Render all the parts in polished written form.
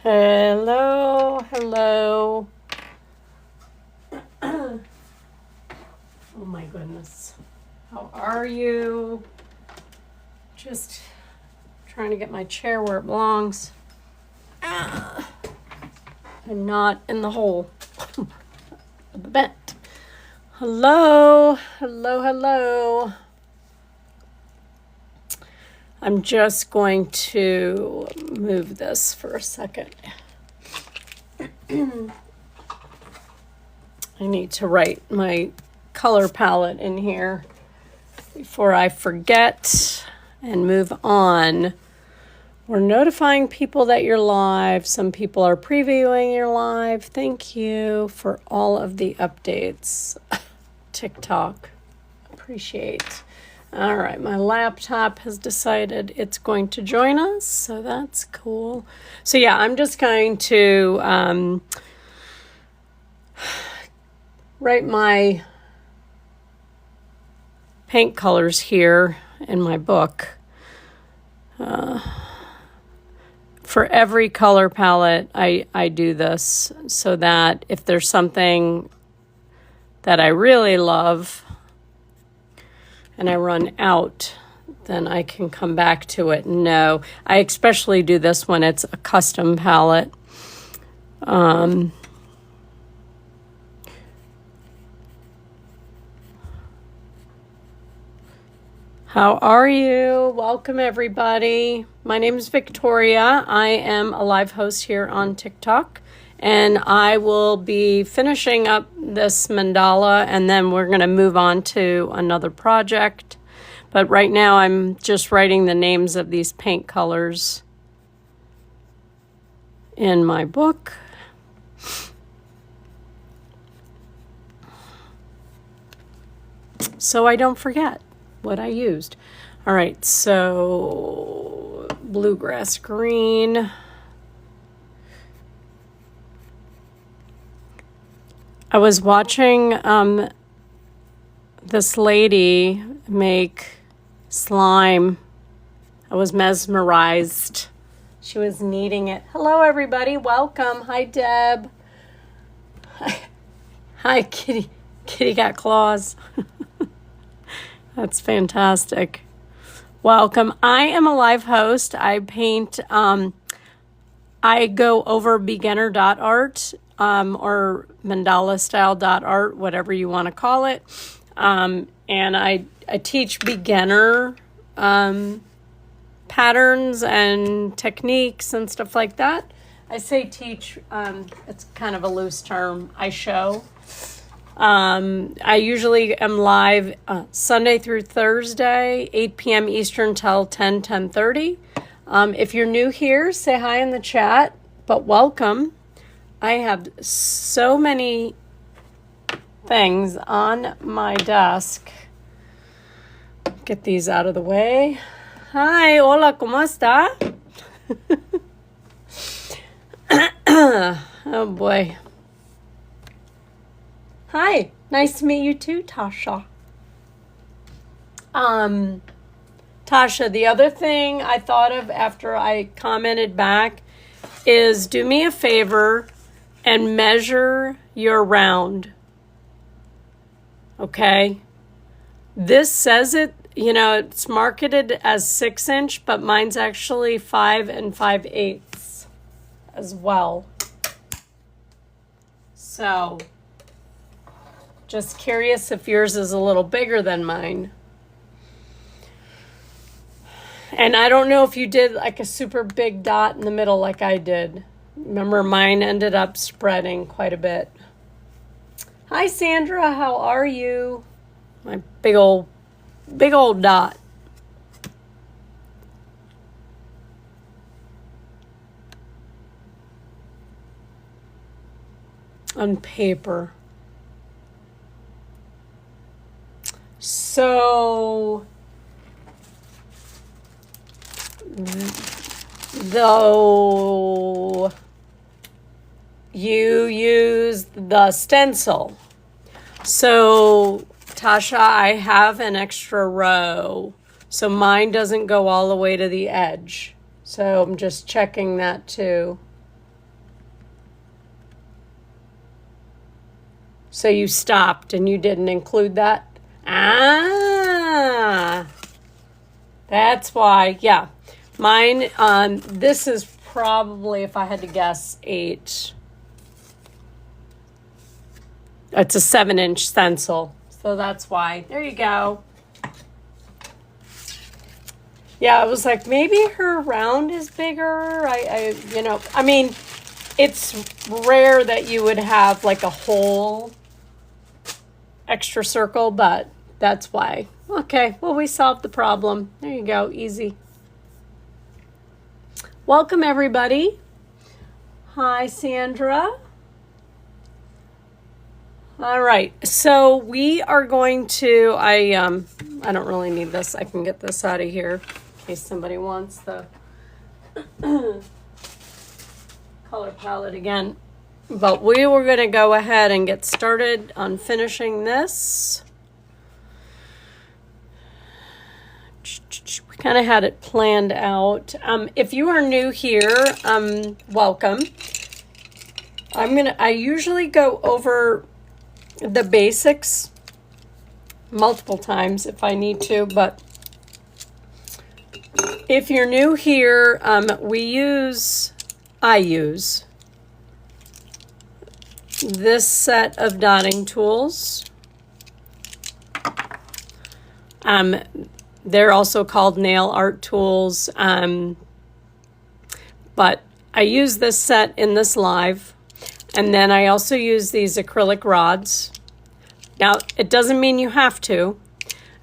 Hello, hello. Oh my goodness. How are you? Just trying to get my chair where it belongs. And not in the hole of the vent. Hello, hello, hello. I'm just going to move this for a second. I need to write my color palette in here before I forget and move on. We're notifying people that you're live. Some people are previewing your live. Thank you for all of the updates. TikTok. Appreciate. All right, my laptop has decided it's going to join us, so that's cool. So yeah, I'm just going to write my paint colors here in my book. For every color palette, I do this so that if there's something that I really love and I run out, then I can come back to it and know. I especially do this when it's a custom palette. How are you? Welcome, everybody. My name is Victoria. I am a live host here on TikTok, and I will be finishing up this mandala, and then we're going to move on to another project. But right now, I'm just writing the names of these paint colors in my book. So I don't forget what I used. All right, so bluegrass green. I was watching this lady make slime. I was mesmerized. She was kneading it. Hello, everybody. Welcome. Hi, Deb. Hi, Kitty. Kitty got claws. That's fantastic. Welcome. I am a live host. I paint, I go over beginner.art or mandala style.art, whatever you want to call it. And I teach beginner patterns and techniques and stuff like that. I say teach, it's kind of a loose term. I show. I usually am live Sunday through Thursday, 8 p.m. Eastern till 10:30. If you're new here, say hi in the chat, but welcome. I have so many things on my desk. Get these out of the way. Hi, hola, ¿cómo está? Oh boy. Hi, nice to meet you too, Tasha. Tasha, the other thing I thought of after I commented back is do me a favor and measure your round. Okay? This says it, it's marketed as 6-inch, but mine's actually 5 5/8 as well. So just curious if yours is a little bigger than mine. And I don't know if you did like a super big dot in the middle like I did. Remember, mine ended up spreading quite a bit. Hi, Sandra. How are you? My big old dot. On paper. So, though you use the stencil. So, Tasha, I have an extra row. So mine doesn't go all the way to the edge. So I'm just checking that too. So you stopped and you didn't include that? Ah, that's why. Yeah. Mine, this is probably, if I had to guess, 8. It's a 7-inch stencil. So that's why. There you go. Yeah, I was like, maybe her round is bigger. I mean, it's rare that you would have like a whole extra circle, but that's why. Okay, well, we solved the problem. There you go, easy. Welcome, everybody. Hi, Sandra. All right, so we are going to, I don't really need this. I can get this out of here in case somebody wants the color palette again. But we were going to go ahead and get started on finishing this. We kind of had it planned out. If you are new here, welcome. I usually go over the basics multiple times if I need to, but if you're new here, I use this set of dotting tools. They're also called nail art tools, but I use this set in this live, and then I also use these acrylic rods. Now, it doesn't mean you have to.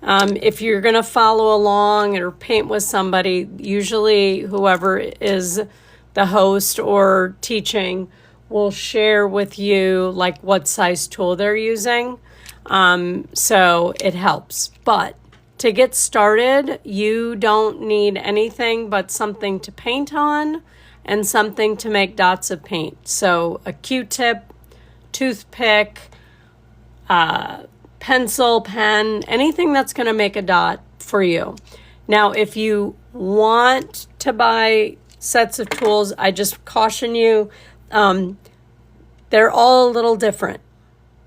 If you're going to follow along or paint with somebody, usually whoever is the host or teaching will share with you like what size tool they're using. So it helps. But to get started, you don't need anything but something to paint on and something to make dots of paint. So a Q-tip, toothpick, pencil, pen, anything that's going to make a dot for you. Now, if you want to buy sets of tools, I just caution you, they're all a little different.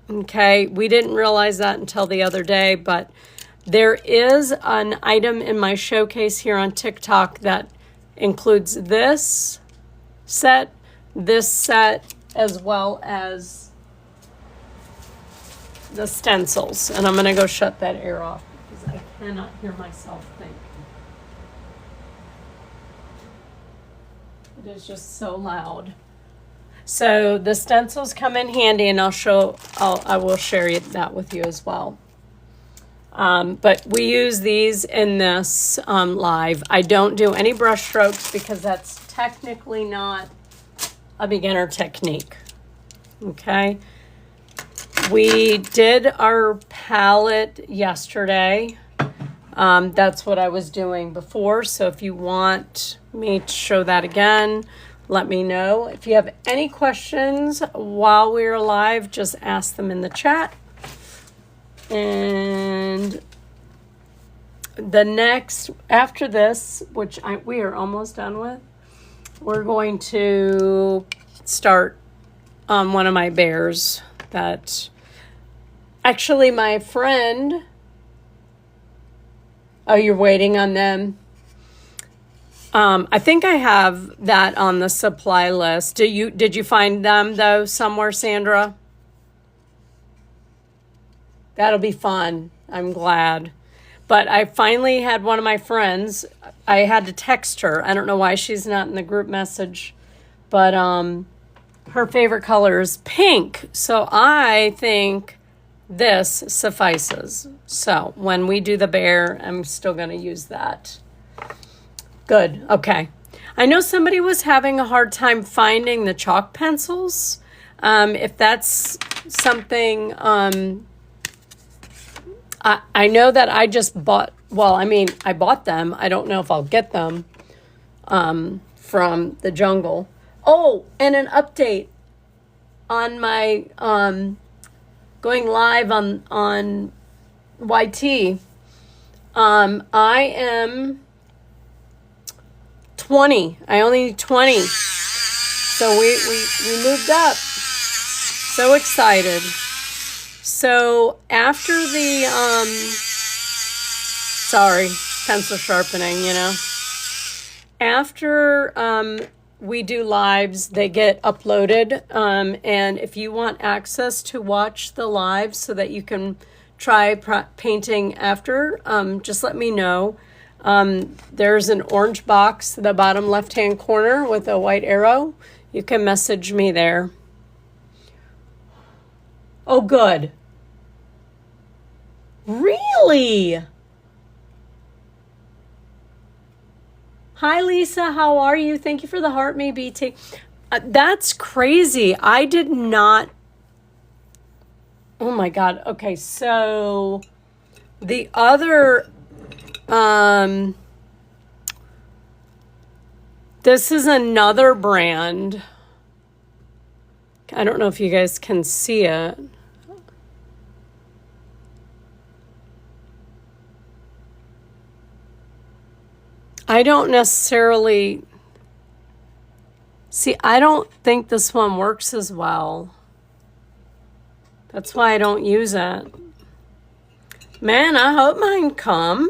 Okay, we didn't realize that until the other day, but there is an item in my showcase here on TikTok that includes this set, as well as the stencils. And I'm going to go shut that air off because I cannot hear myself think. It is just so loud. So the stencils come in handy, and I will share that with you as well. But we use these in this live. I don't do any brush strokes because that's technically not a beginner technique. Okay. We did our palette yesterday. That's what I was doing before. So if you want me to show that again, let me know. If you have any questions while we're live, just ask them in the chat. And after this, which we are almost done with, we're going to start on one of my bears that actually my friend, oh, you're waiting on them? I think I have that on the supply list. Did you find them though somewhere, Sandra? That'll be fun. I'm glad. But I finally had one of my friends. I had to text her. I don't know why she's not in the group message, but her favorite color is pink. So I think this suffices. So when we do the bear, I'm still going to use that. Good. Okay. I know somebody was having a hard time finding the chalk pencils. If that's something, I know that I just bought, I bought them. I don't know if I'll get them from the jungle. Oh, and an update on my going live on YT. I am 20. I only need 20. So we moved up. So excited. So after the, sorry, pencil sharpening, you know. After we do lives, they get uploaded. And if you want access to watch the lives so that you can try painting after, just let me know. There's an orange box in the bottom left-hand corner with a white arrow. You can message me there. Oh, good. Really? Hi, Lisa. How are you? Thank you for the heart, me, BT. That's crazy. I did not. Oh, my God. Okay, so the other... this is another brand. I don't know if you guys can see it. I don't necessarily see, I don't think this one works as well. That's why I don't use it. Man, I hope mine come.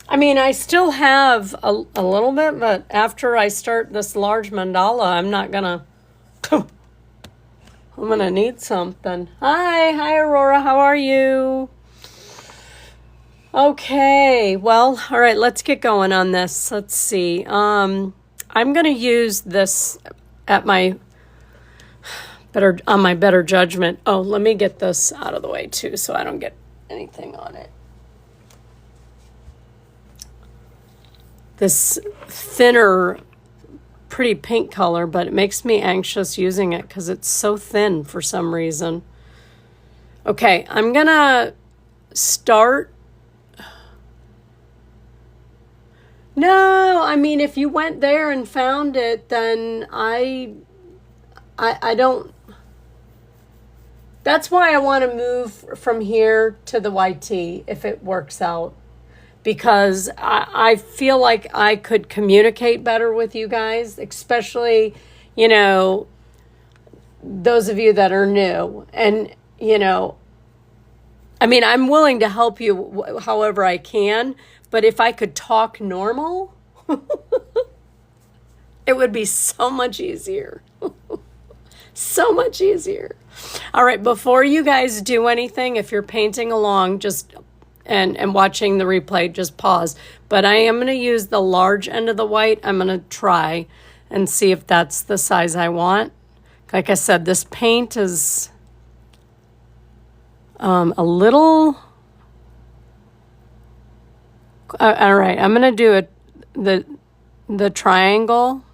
I mean, I still have a little bit, but after I start this large mandala, I'm not gonna, I'm gonna need something. Hi, Aurora, how are you? Okay, well, all right, let's get going on this. Let's see. I'm gonna use this at my better judgment. Oh, let me get this out of the way too, so I don't get anything on it. This thinner, pretty pink color, but it makes me anxious using it because it's so thin for some reason. Okay, I'm gonna start. No, I mean, if you went there and found it, then I don't. That's why I want to move from here to the YT if it works out. Because I feel like I could communicate better with you guys, especially, you know, those of you that are new. And, you know, I mean, I'm willing to help you however I can, but if I could talk normal, it would be so much easier. So much easier. All right, before you guys do anything, if you're painting along, just... And watching the replay, just pause. But I am going to use the large end of the white. I'm going to try and see if that's the size I want. Like I said, this paint is a little... all right, I'm going to do the triangle.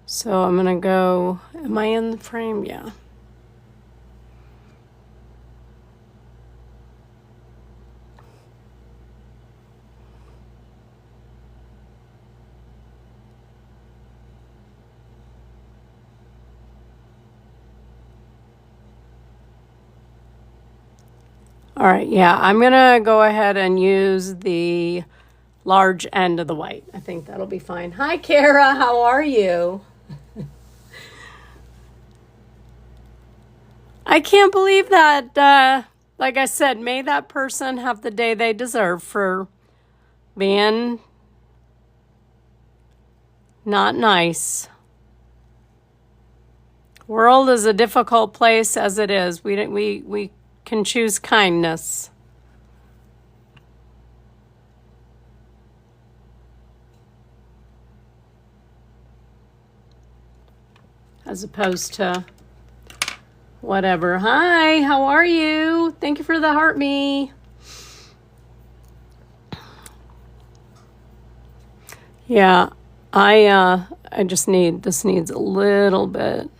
So I'm going to go... Am I in the frame? Yeah. All right, yeah, I'm going to go ahead and use the large end of the white. I think that'll be fine. Hi, Kara, how are you? I can't believe that, like I said, may that person have the day they deserve for being not nice. World is a difficult place as it is. We can choose kindness. As opposed to whatever. Hi, how are you? Thank you for the heart me. Yeah, I just need, this needs a little bit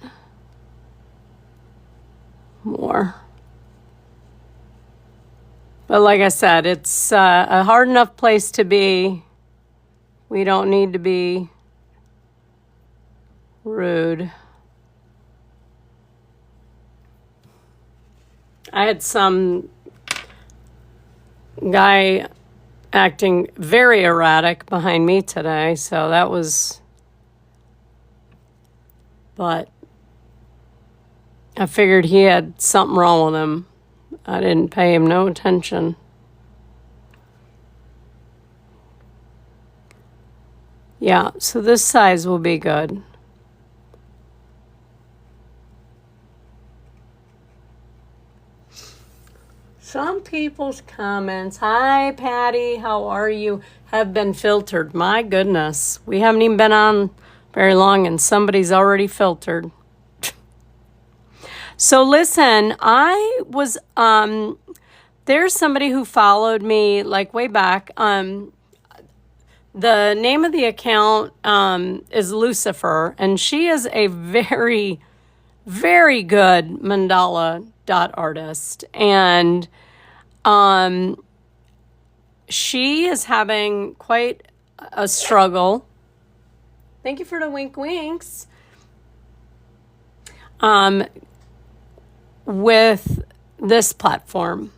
more. But like I said, it's a hard enough place to be. We don't need to be rude. I had some guy acting very erratic behind me today, so that was But I figured he had something wrong with him. I didn't pay him no attention. Yeah, so this size will be good. Some people's comments, hi Patty, how are you, have been filtered. My goodness, we haven't even been on very long and somebody's already filtered. So listen, I was, there's somebody who followed me like way back. The name of the account is Lucifer, and she is a very, very good mandala dot artist. And she is having quite a struggle. Thank you for the wink winks. With this platform.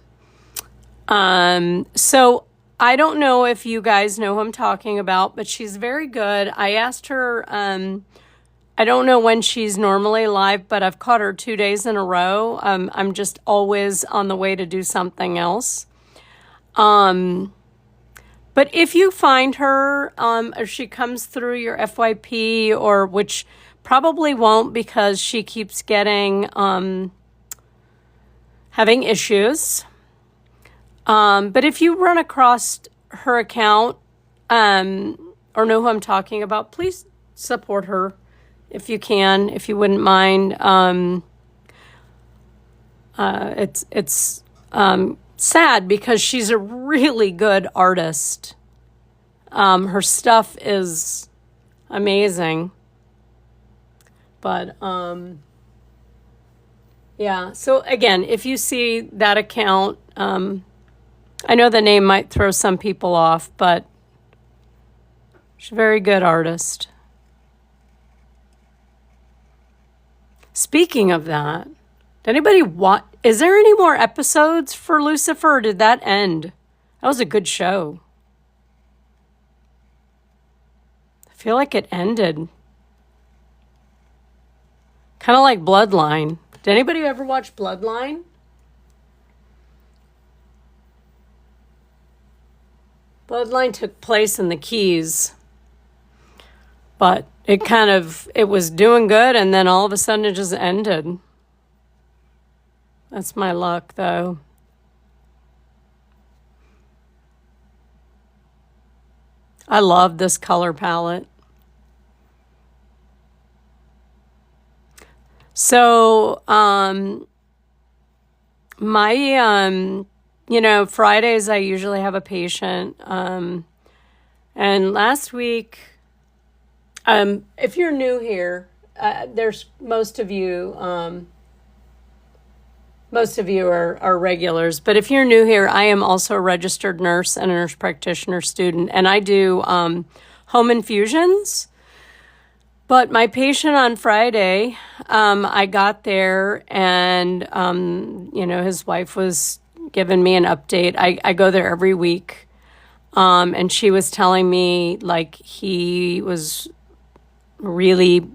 So I don't know if you guys know who I'm talking about, but she's very good. I asked her, I don't know when she's normally live, but I've caught her 2 days in a row. I'm just always on the way to do something else. But if you find her, or she comes through your FYP, or which probably won't because she keeps getting, having issues. But if you run across her account, or know who I'm talking about, please support her if you can, if you wouldn't mind. It's sad because she's a really good artist. Her stuff is amazing. But, yeah, so again, if you see that account, I know the name might throw some people off, but she's a very good artist. Speaking of that, did anybody watch? Is there any more episodes for Lucifer, or did that end? That was a good show. I feel like it ended. Kind of like Bloodline. Did anybody ever watch Bloodline? Bloodline took place in the Keys, but it was doing good, and then all of a sudden it just ended. That's my luck, though. I love this color palette. So, Fridays I usually have a patient. And last week, if you're new here, there's most of you are regulars, but if you're new here, I am also a registered nurse and a nurse practitioner student, and I do home infusions. But my patient on Friday, I got there and, his wife was giving me an update. I go there every week. And she was telling me like he was really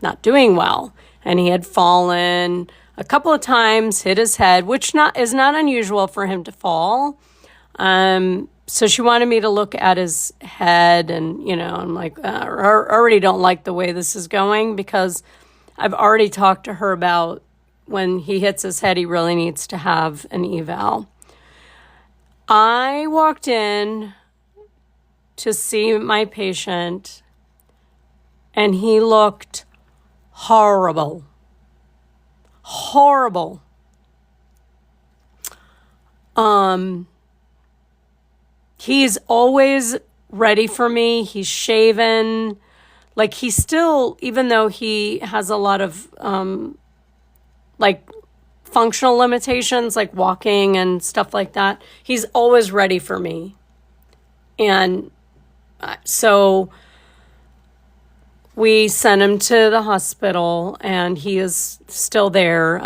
not doing well. And he had fallen a couple of times, hit his head, which is not unusual for him to fall. So she wanted me to look at his head, and, I'm like, I already don't like the way this is going, because I've already talked to her about when he hits his head, he really needs to have an eval. I walked in to see my patient, and he looked horrible. Horrible. He's always ready for me. He's shaven. Like, he's still, even though he has a lot of, functional limitations, like walking and stuff like that, he's always ready for me. And so we sent him to the hospital, and he is still there.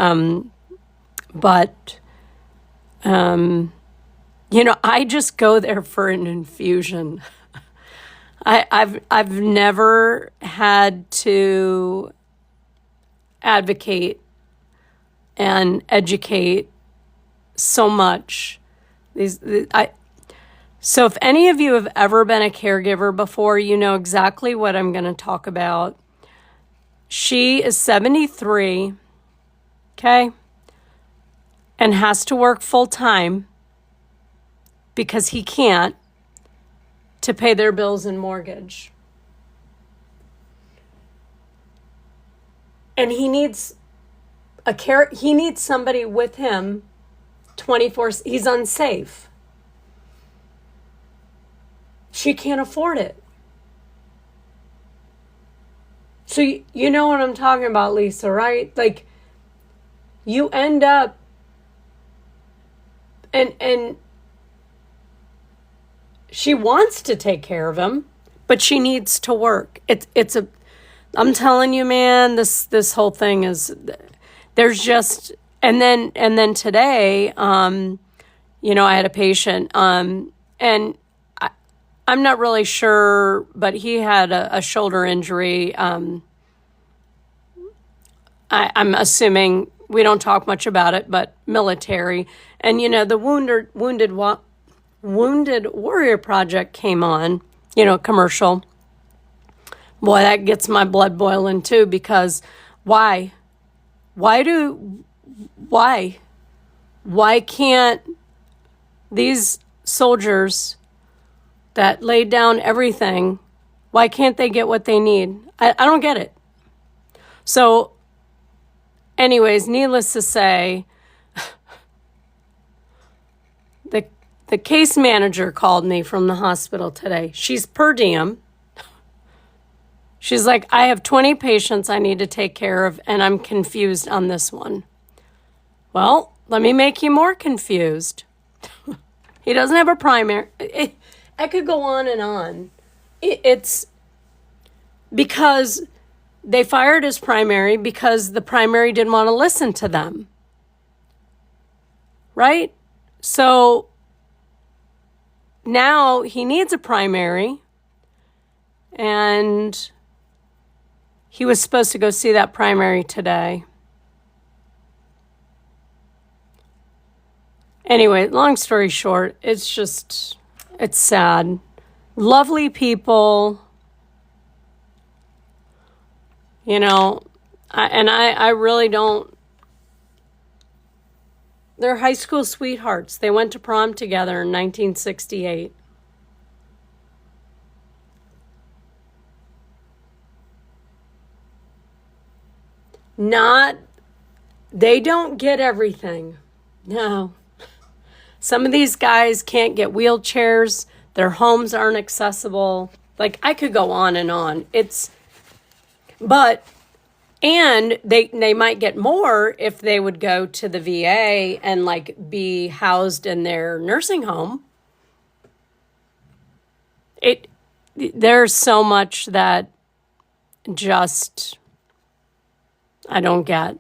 I just go there for an infusion. I've never had to advocate and educate so much. So if any of you have ever been a caregiver before, you know exactly what I'm going to talk about. She is 73, okay, and has to work full time because he can't, to pay their bills and mortgage. And he needs he needs somebody with him 24. He's unsafe. She can't afford it. So you know what I'm talking about, Lisa, right? Like, you end up and she wants to take care of him, but she needs to work. I'm telling you, man, this whole thing is, there's just, and then today, you know, I had a patient, and I'm not really sure, but he had a shoulder injury. I'm assuming, we don't talk much about it, but military. And, you know, the Wounded Warrior Project came on, you know, commercial. Boy, that gets my blood boiling too, because why? Why can't these soldiers that laid down everything, why can't they get what they need? I don't get it. So anyways, needless to say, the case manager called me from the hospital today. She's per diem. She's like, I have 20 patients I need to take care of, and I'm confused on this one. Well, let me make you more confused. He doesn't have a primary. I could go on and on. It's because they fired his primary because the primary didn't want to listen to them. Right? So now he needs a primary, and he was supposed to go see that primary today. Anyway, long story short, it's sad. Lovely people, you know, I really don't. They're high school sweethearts. They went to prom together in 1968. They don't get everything. No. Some of these guys can't get wheelchairs. Their homes aren't accessible. Like, I could go on and on. And they might get more if they would go to the VA and like be housed in their nursing home. There's so much that just I don't get.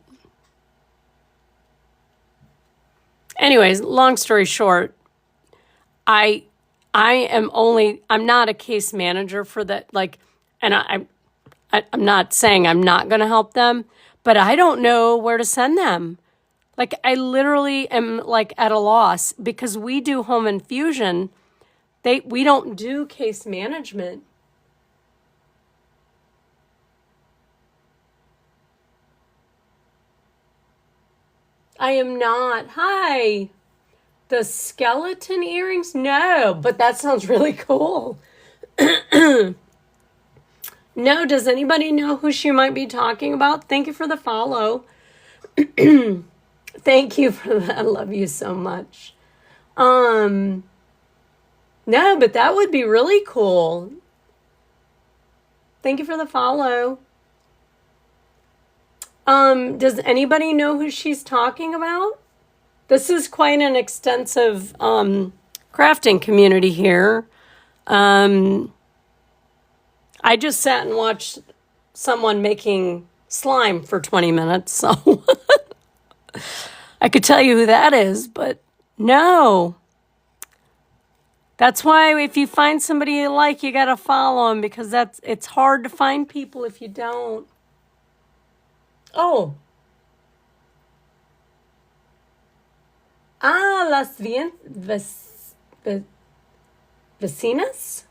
Anyways, long story short, I'm not a case manager for that, like, and I'm not saying I'm not going to help them, but I don't know where to send them. Like, I literally am like at a loss because we do home infusion. We don't do case management. I am not. Hi. The skeleton earrings? No, but that sounds really cool. No, does anybody know who she might be talking about? Thank you for the follow. Thank you for that. I love you so much. No, but that would be really cool. Thank you for the follow. Does anybody know who she's talking about? This is quite an extensive crafting community here. I just sat and watched someone making slime for 20 minutes, so I could tell you who that is, but no. That's why if you find somebody you like, you got to follow them, because it's hard to find people if you don't. Oh. Ah, vecinas?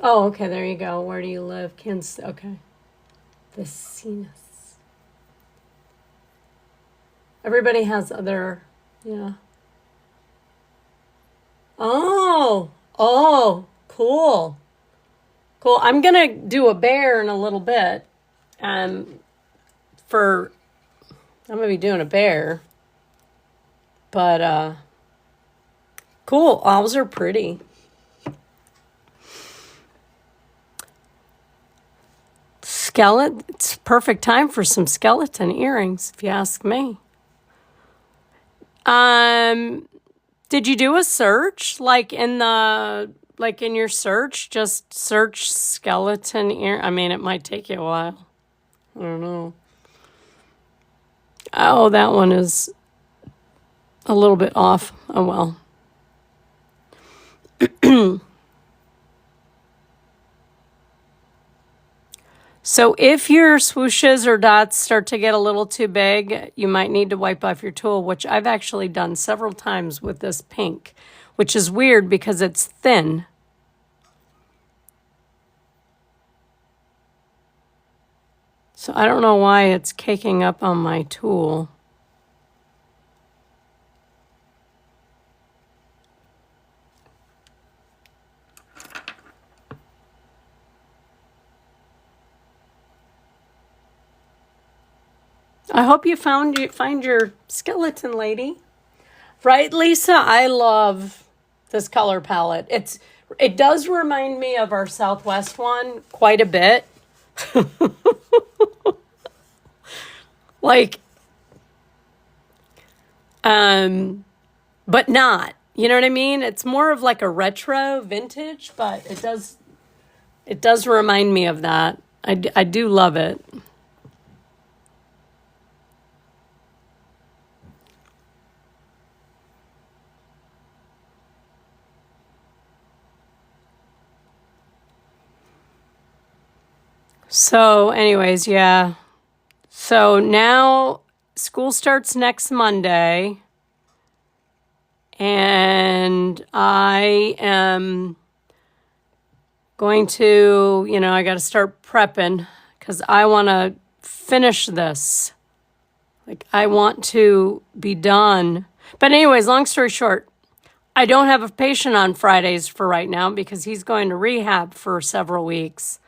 Oh, okay, there you go. Where do you live? Kansas. Okay. Vecinas. Everybody has other, yeah. Oh, oh, cool. Cool. I'm gonna do a bear in a little bit. Um, for I'm gonna be doing a bear, but cool. Owls are pretty. Skeleton. It's perfect time for some skeleton earrings, if you ask me. Did you do a search like in your search? Just search skeleton ear. I mean, it might take you a while. I don't know. Oh, that one is a little bit off. Oh well. So if your swooshes or dots start to get a little too big, you might need to wipe off your tool, which I've actually done several times with this pink, which is weird because it's thin. So I don't know why it's caking up on my tool. I hope you find your skeleton lady. Right, Lisa? I love this color palette. It does remind me of our Southwest one quite a bit. Like, but not. You know what I mean? It's more of like a retro vintage, but it does remind me of that. I do love it. So, anyways, yeah. So now school starts next Monday, and I am going to, I got to start prepping because I want to finish this. Like, I want to be done. But anyways, long story short, I don't have a patient on Fridays for right now because he's going to rehab for several weeks.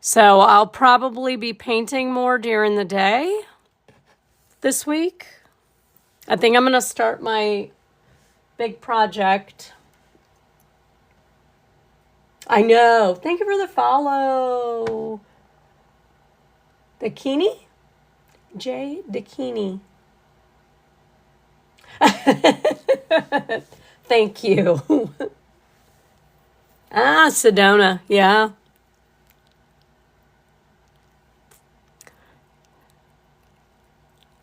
So I'll probably be painting more during the day this week. I think I'm going to start my big project. I know. Thank you for the follow. Dakini? Jay Dakini. Thank you. Sedona. Yeah.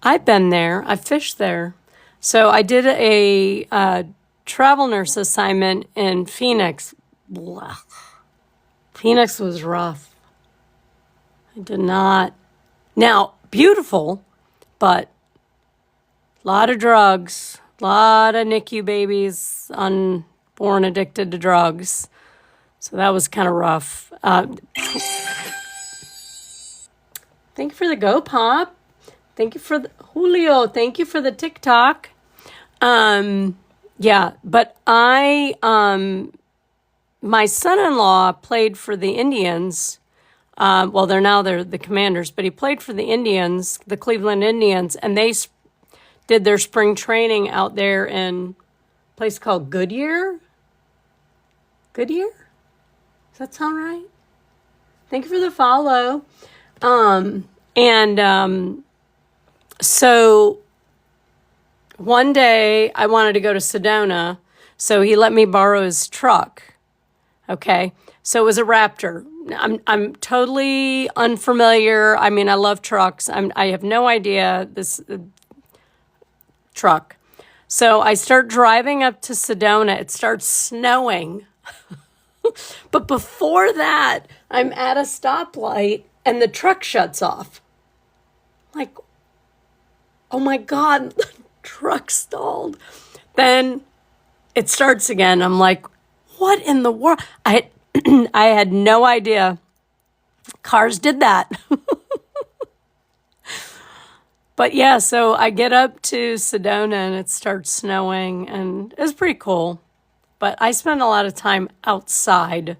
I've been there. I fished there. So I did a travel nurse assignment in Phoenix. Blah. Phoenix was rough. I did not. Now, beautiful, but a lot of drugs, a lot of NICU babies, unborn addicted to drugs. So that was kind of rough. Thank you for the Go Pop. Thank you for the Julio. Thank you for the TikTok. Yeah, but my son-in-law played for the Indians. Well, they're the Commanders, but he played for the Indians, the Cleveland Indians, and they did their spring training out there in a place called Goodyear. Goodyear? Does that sound right? Thank you for the follow. So one day I wanted to go to Sedona, so he let me borrow his truck. Okay, so it was a Raptor. I'm totally unfamiliar. I mean, I love trucks. I have no idea this truck. So I start driving up to Sedona. It starts snowing. But before that, I'm at a stoplight and the truck shuts off. Like, oh my God, the truck stalled. Then it starts again. I'm like, what in the world? I had no idea cars did that. But yeah, so I get up to Sedona and it starts snowing and it was pretty cool. But I spent a lot of time outside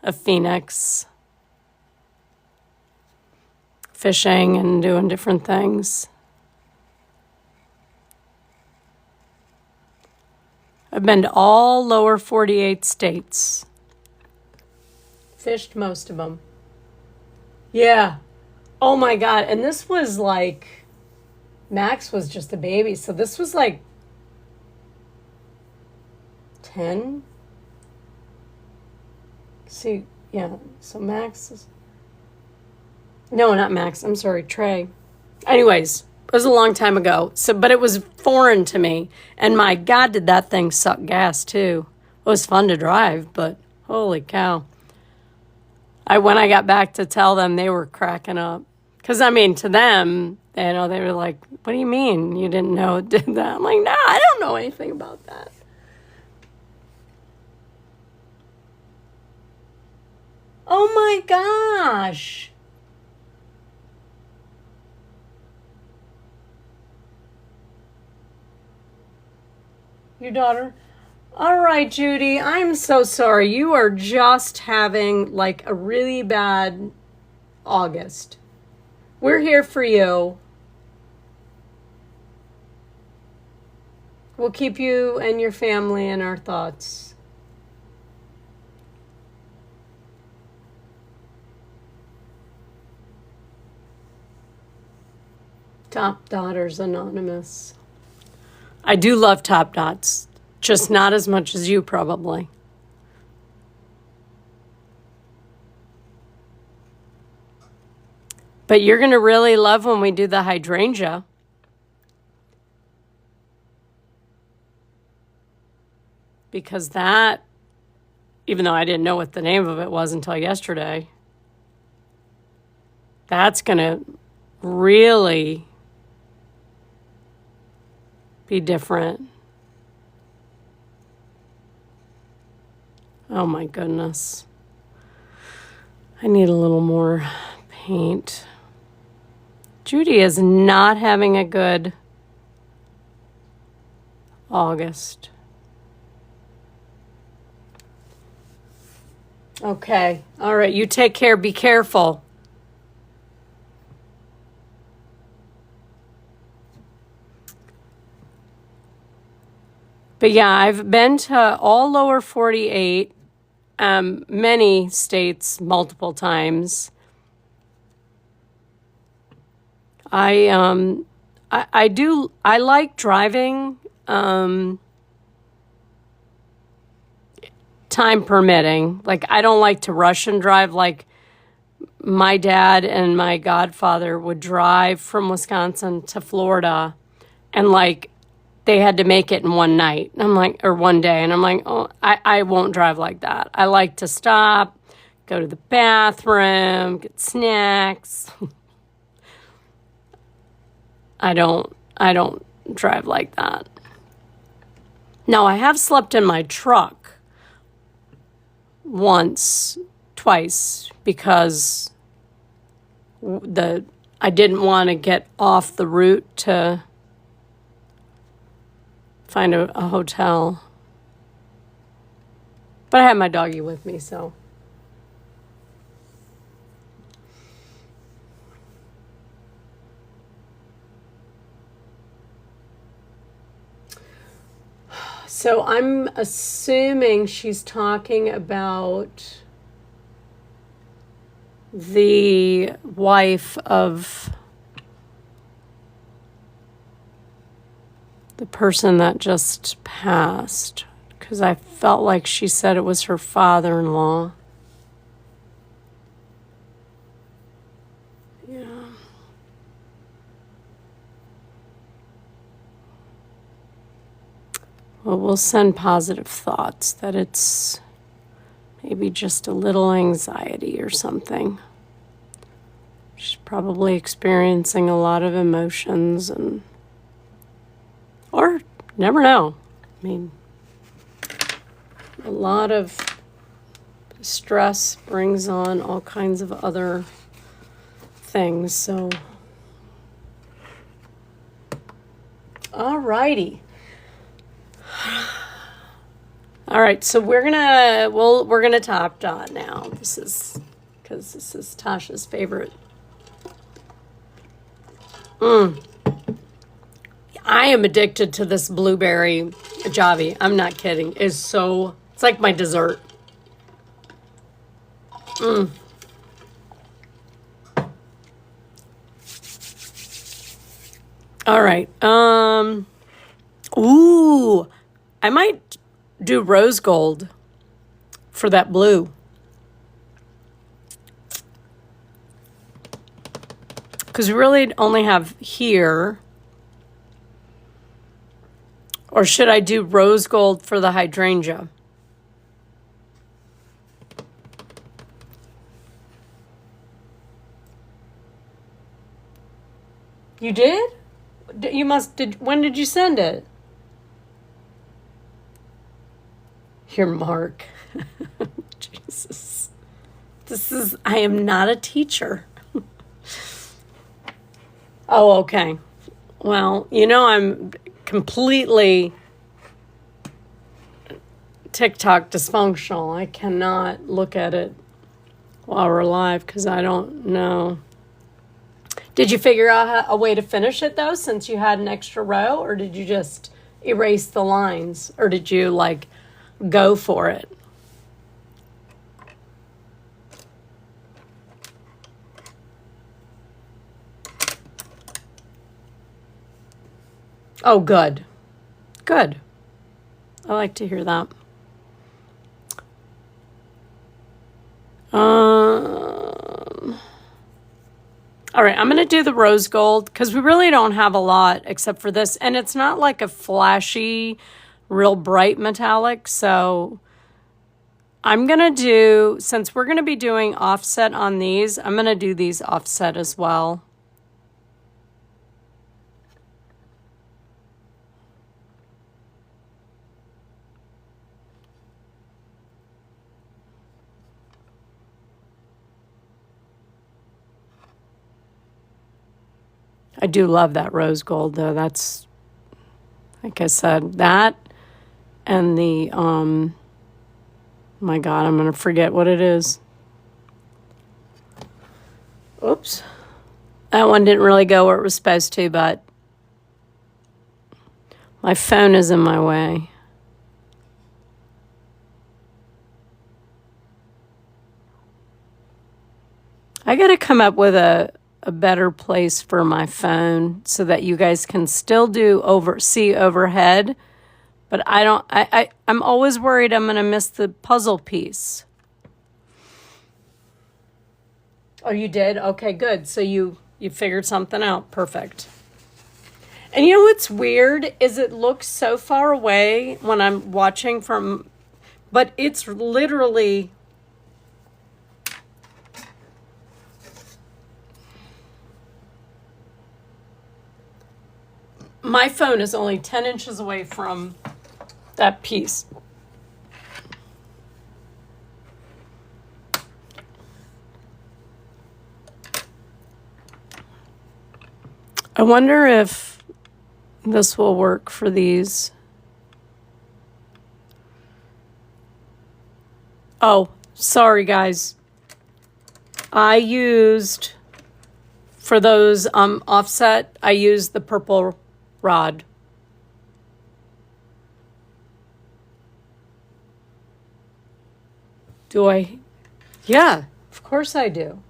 of Phoenix, fishing and doing different things. I've been to all lower 48 states. Fished most of them. Yeah. Oh my God. And this was like, Max was just a baby. So this was like 10. See, yeah. So Max is... No, not Max. I'm sorry, Trey. Anyways, it was a long time ago. So, but it was foreign to me. And my God, did that thing suck gas too. It was fun to drive, but holy cow. When I got back to tell them, they were cracking up. Because, I mean, to them, they were like, what do you mean you didn't know it did that? I'm like, nah, I don't know anything about that. Oh my gosh. Your daughter? All right, Judy, I'm so sorry. You are just having like a really bad August. We're here for you. We'll keep you and your family in our thoughts. Top Daughters Anonymous. I do love Top Dots, just not as much as you probably. But you're going to really love when we do the hydrangea. Because that, even though I didn't know what the name of it was until yesterday, that's going to really be different. Oh my goodness. I need a little more paint. Judy is not having a good August. Okay. All right. You take care. Be careful. But yeah, I've been to all lower 48, many states, multiple times. I like driving, time permitting. Like, I don't like to rush and drive. Like, my dad and my godfather would drive from Wisconsin to Florida, and like, they had to make it in one night. I'm like, or one day. And I'm like, oh, I won't drive like that. I like to stop, go to the bathroom, get snacks. I don't drive like that. Now, I have slept in my truck twice, because I didn't want to get off the route to find a hotel. But I had my doggy with me, so. So I'm assuming she's talking about the wife of the person that just passed, because I felt like she said it was her father-in-law. Yeah. Well, we'll send positive thoughts that it's maybe just a little anxiety or something. She's probably experiencing a lot of emotions or never know. I mean, a lot of stress brings on all kinds of other things. So, all righty. All right, so we're gonna top dot now. This is Tasha's favorite. I am addicted to this blueberry Javi. I'm not kidding. It's like my dessert. All right. Ooh, I might do rose gold for that blue. Because we really only have here. Or should I do rose gold for the hydrangea? You did? When did you send it? Your Mark. Jesus. I am not a teacher. Oh, okay. Well, I'm completely TikTok dysfunctional. I cannot look at it while we're live because I don't know. Did you figure out a way to finish it, though, since you had an extra row? Or did you just erase the lines? Or did you, go for it? Oh, good. Good. I like to hear that. All right, I'm going to do the rose gold because we really don't have a lot except for this. And it's not like a flashy, real bright metallic. So I'm going to do, since we're going to be doing offset on these, I'm going to do these offset as well. I do love that rose gold, though. That's, like I said, that and the, my God, I'm going to forget what it is. Oops. That one didn't really go where it was supposed to, but my phone is in my way. I got to come up with a better place for my phone so that you guys can still see overhead, but I'm always worried I'm going to miss the puzzle piece. Oh, you did? Okay, good. So you figured something out. Perfect. And you know what's weird is it looks so far away when I'm watching but it's literally my phone is only 10 inches away from that piece. I wonder if this will work for these. Oh, sorry guys. I used, for those offset, I used the purple rod. Do I? Yeah, of course I do.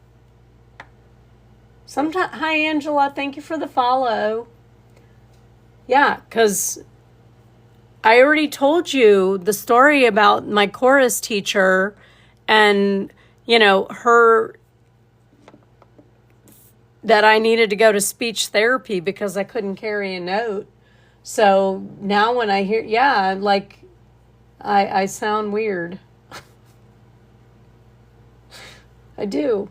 Hi, Angela. Thank you for the follow. Yeah, because I already told you the story about my chorus teacher and, her, that I needed to go to speech therapy because I couldn't carry a note. So now when I hear, yeah, like I sound weird. I do.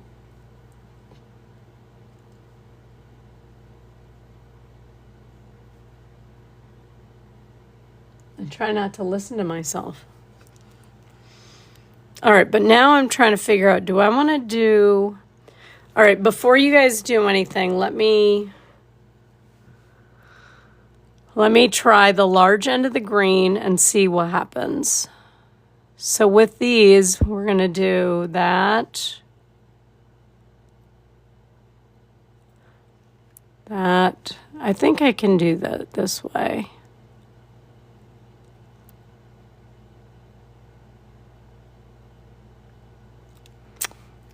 I try not to listen to myself. All right, but now I'm trying to figure out, do I want to do... All right, before you guys do anything, let me try the large end of the green and see what happens. So with these, we're going to do that. That. I think I can do that this way.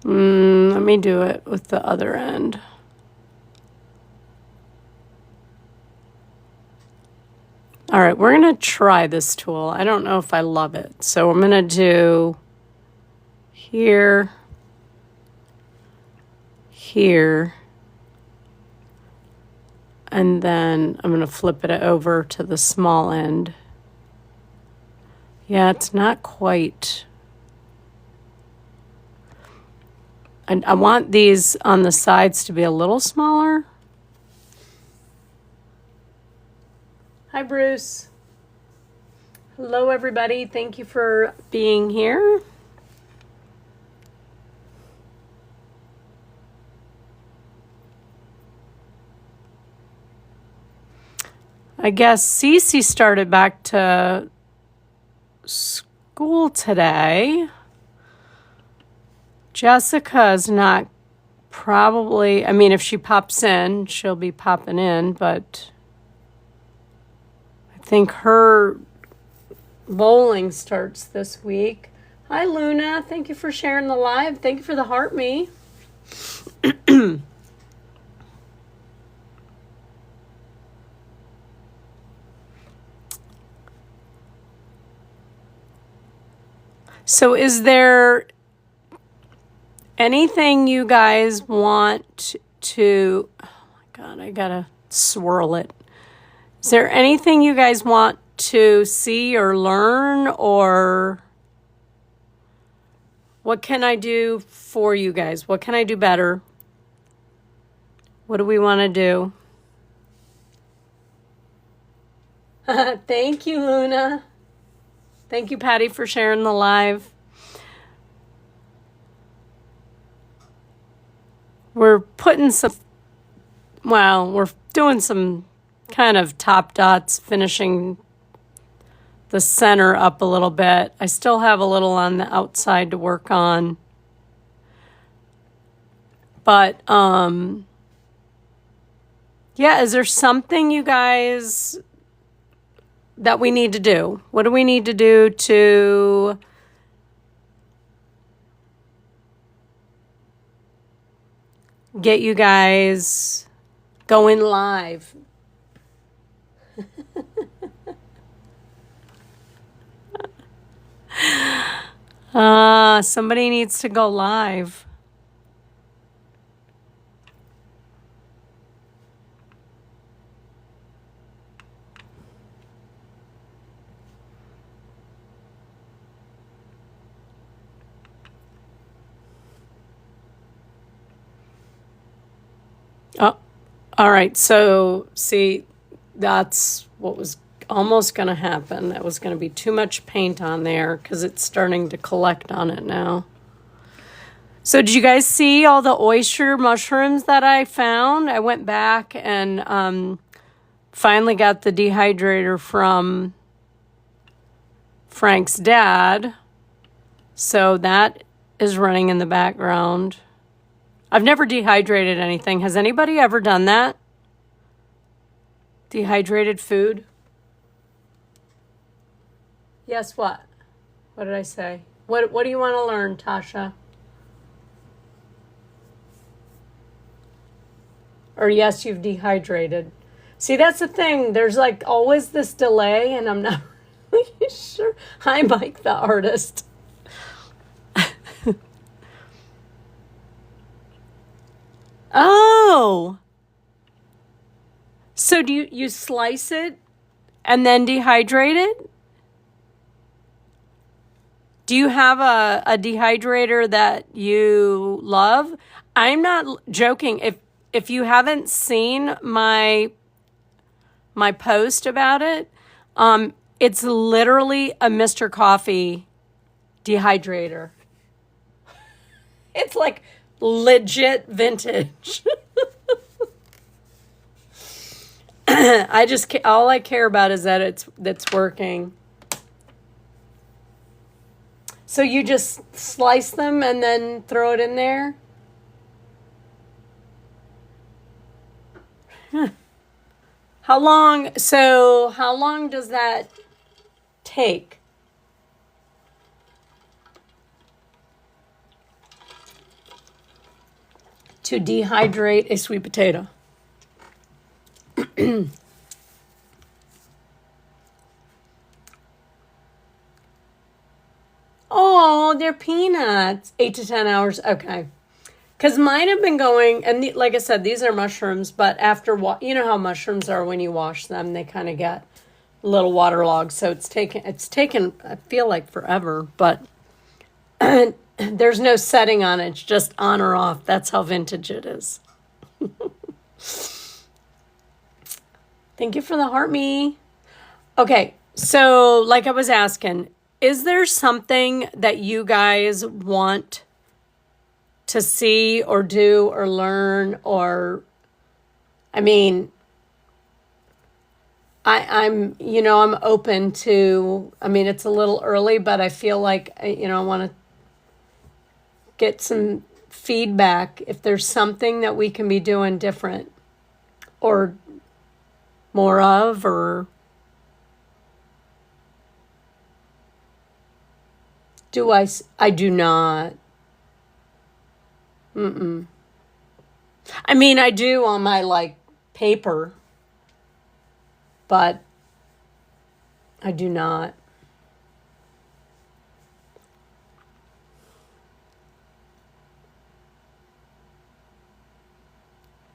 Let me do it with the other end. All right, we're going to try this tool. I don't know if I love it. So I'm going to do here, here, and then I'm going to flip it over to the small end. Yeah, it's not quite... And I want these on the sides to be a little smaller. Hi, Bruce. Hello, everybody. Thank you for being here. I guess Cece started back to school today. Jessica's not probably, I mean, if she pops in, she'll be popping in, but I think her bowling starts this week. Hi, Luna. Thank you for sharing the live. Thank you for the heart me. So is there anything you guys want to... Oh my God, I gotta swirl it. Is there anything you guys want to see or learn, or what can I do for you guys? What can I do better? What do we want to do? Thank you, Luna. Thank you, Patty, for sharing the live. We're putting some, well, we're doing some kind of top dots, finishing the center up a little bit. I still have a little on the outside to work on. But, yeah, is there something you guys that we need to do? What do we need to do to get you guys going live? Somebody needs to go live. Oh, all right. So, see, that's what was almost going to happen. That was going to be too much paint on there because it's starting to collect on it now. So did you guys see all the oyster mushrooms that I found? I went back and finally got the dehydrator from Frank's dad. So that is running in the background. I've never dehydrated anything. Has anybody ever done that? Dehydrated food? Yes, what? What did I say? What do you want to learn, Tasha? Or yes, you've dehydrated. See, that's the thing. There's like always this delay, and I'm not really sure. Hi, Mike, the artist. Oh. So do you slice it and then dehydrate it? Do you have a dehydrator that you love? I'm not joking. If you haven't seen my post about it, it's literally a Mr. Coffee dehydrator. It's like legit vintage. All I care about is that it's working. So you just slice them and then throw it in there? Huh. How long does that take? To dehydrate a sweet potato? Oh, they're peanuts. 8 to 10 hours. Okay. Because mine have been going, and like I said, these are mushrooms, but after, you know how mushrooms are when you wash them, they kind of get a little waterlogged. So it's taken, I feel like forever, but there's no setting on it. It's just on or off. That's how vintage it is. Thank you for the heart, me. Okay, so like I was asking, is there something that you guys want to see or do or learn? Or, I mean, I'm open to, I mean, it's a little early, but I feel like, I want to get some feedback if there's something that we can be doing different or more of, or I do not. I mean, I do on my paper, but I do not.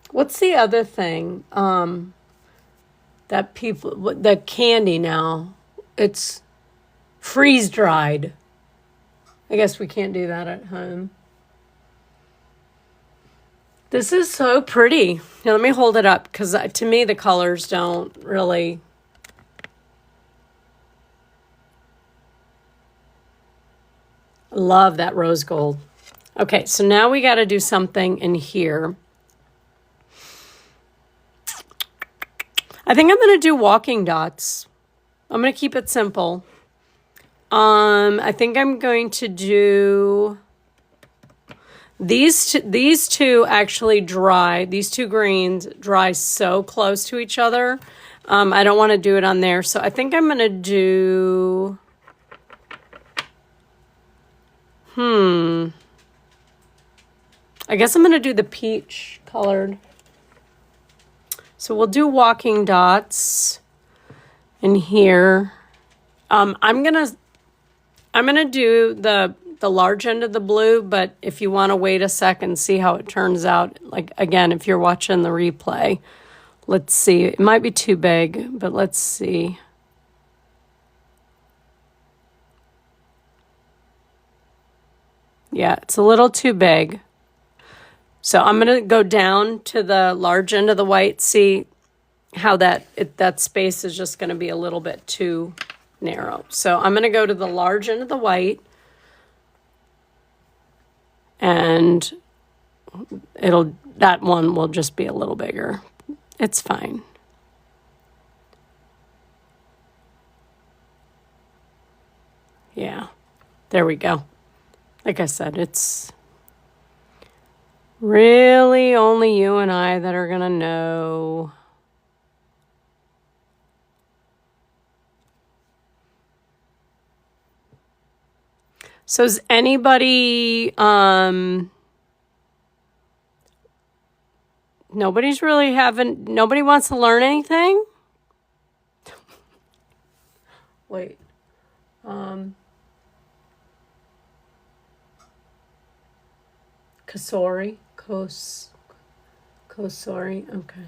What's the other thing? That the candy now, it's freeze dried. I guess we can't do that at home. This is so pretty. Now let me hold it up, because to me the colors don't really. Love that rose gold. Okay, so now we got to do something in here. I think I'm going to do walking dots. I'm going to keep it simple. I think I'm going to do these two actually dry. These two greens dry so close to each other. I don't want to do it on there. So I think I'm going to do, I guess I'm going to do the peach colored. So we'll do walking dots in here. I'm gonna do the large end of the blue, but if you want to wait a second, see how it turns out. Like, again, if you're watching the replay, let's see. It might be too big, but let's see. Yeah, it's a little too big. So I'm going to go down to the large end of the white, see how that space is just going to be a little bit too narrow. So I'm going to go to the large end of the white, and that one will just be a little bigger. It's fine. Yeah, there we go. Like I said, it's really only you and I that are going to know. So is anybody, nobody wants to learn anything? Wait. Kosori. Kosori. Okay.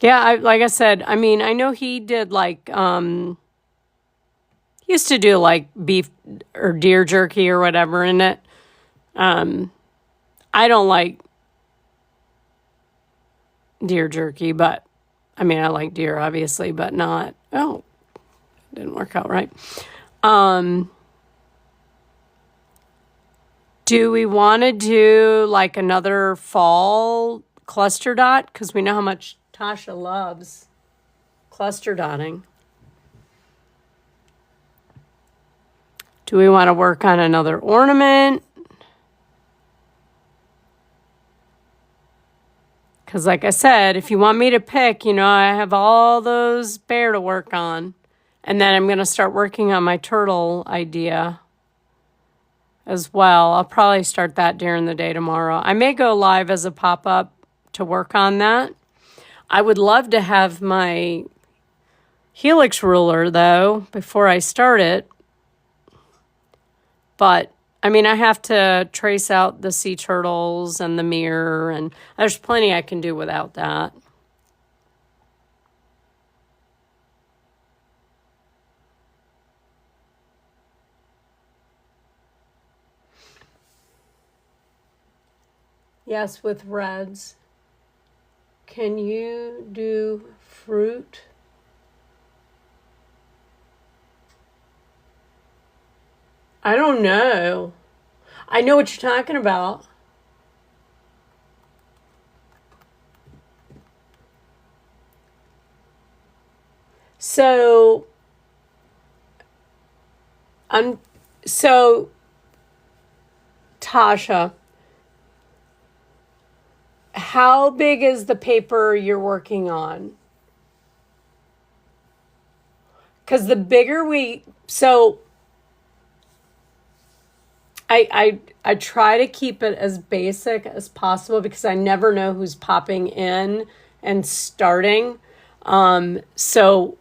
Yeah, like I said, I mean, I know he did like, he used to do like beef or deer jerky or whatever in it. I don't like deer jerky, but I mean, I like deer obviously, but not, oh, didn't work out right. Do we want to do like another fall cluster dot? Because we know how much Tasha loves cluster dotting. Do we want to work on another ornament? Because like I said, if you want me to pick, you know, I have all those bear to work on. And then I'm going to start working on my turtle idea as well. I'll probably start that during the day tomorrow. I may go live as a pop-up to work on that. I would love to have my helix ruler, though, before I start it. But, I mean, I have to trace out the sea turtles and the mirror, and there's plenty I can do without that. Yes, with reds. Can you do fruit? I don't know. I know what you're talking about. So, so Tasha, how big is the paper you're working on? Because the bigger I try to keep it as basic as possible because I never know who's popping in and starting. So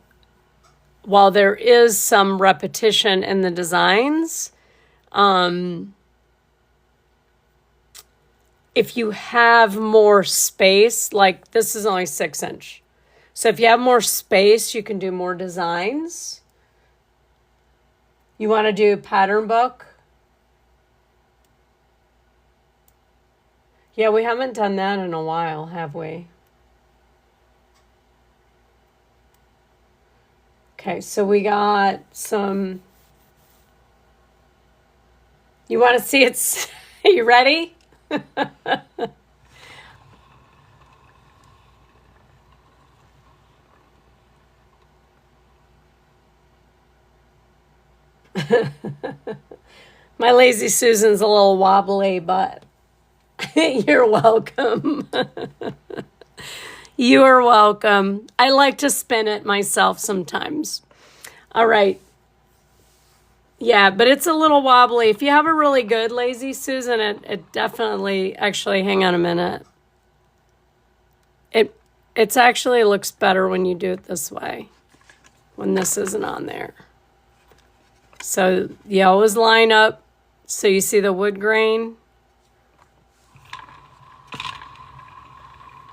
while there is some repetition in the designs, if you have more space, like this is only 6 inch. So if you have more space, you can do more designs. You want to do pattern book? Yeah, we haven't done that in a while, have we? Okay, so we got some. You want to see it? Are you ready? My lazy Susan's a little wobbly, but you're welcome. You are welcome. I like to spin it myself sometimes. All right. Yeah, but it's a little wobbly. If you have a really good lazy Susan, it definitely, actually, hang on a minute. It's actually looks better when you do it this way, when this isn't on there. So you always line up so you see the wood grain.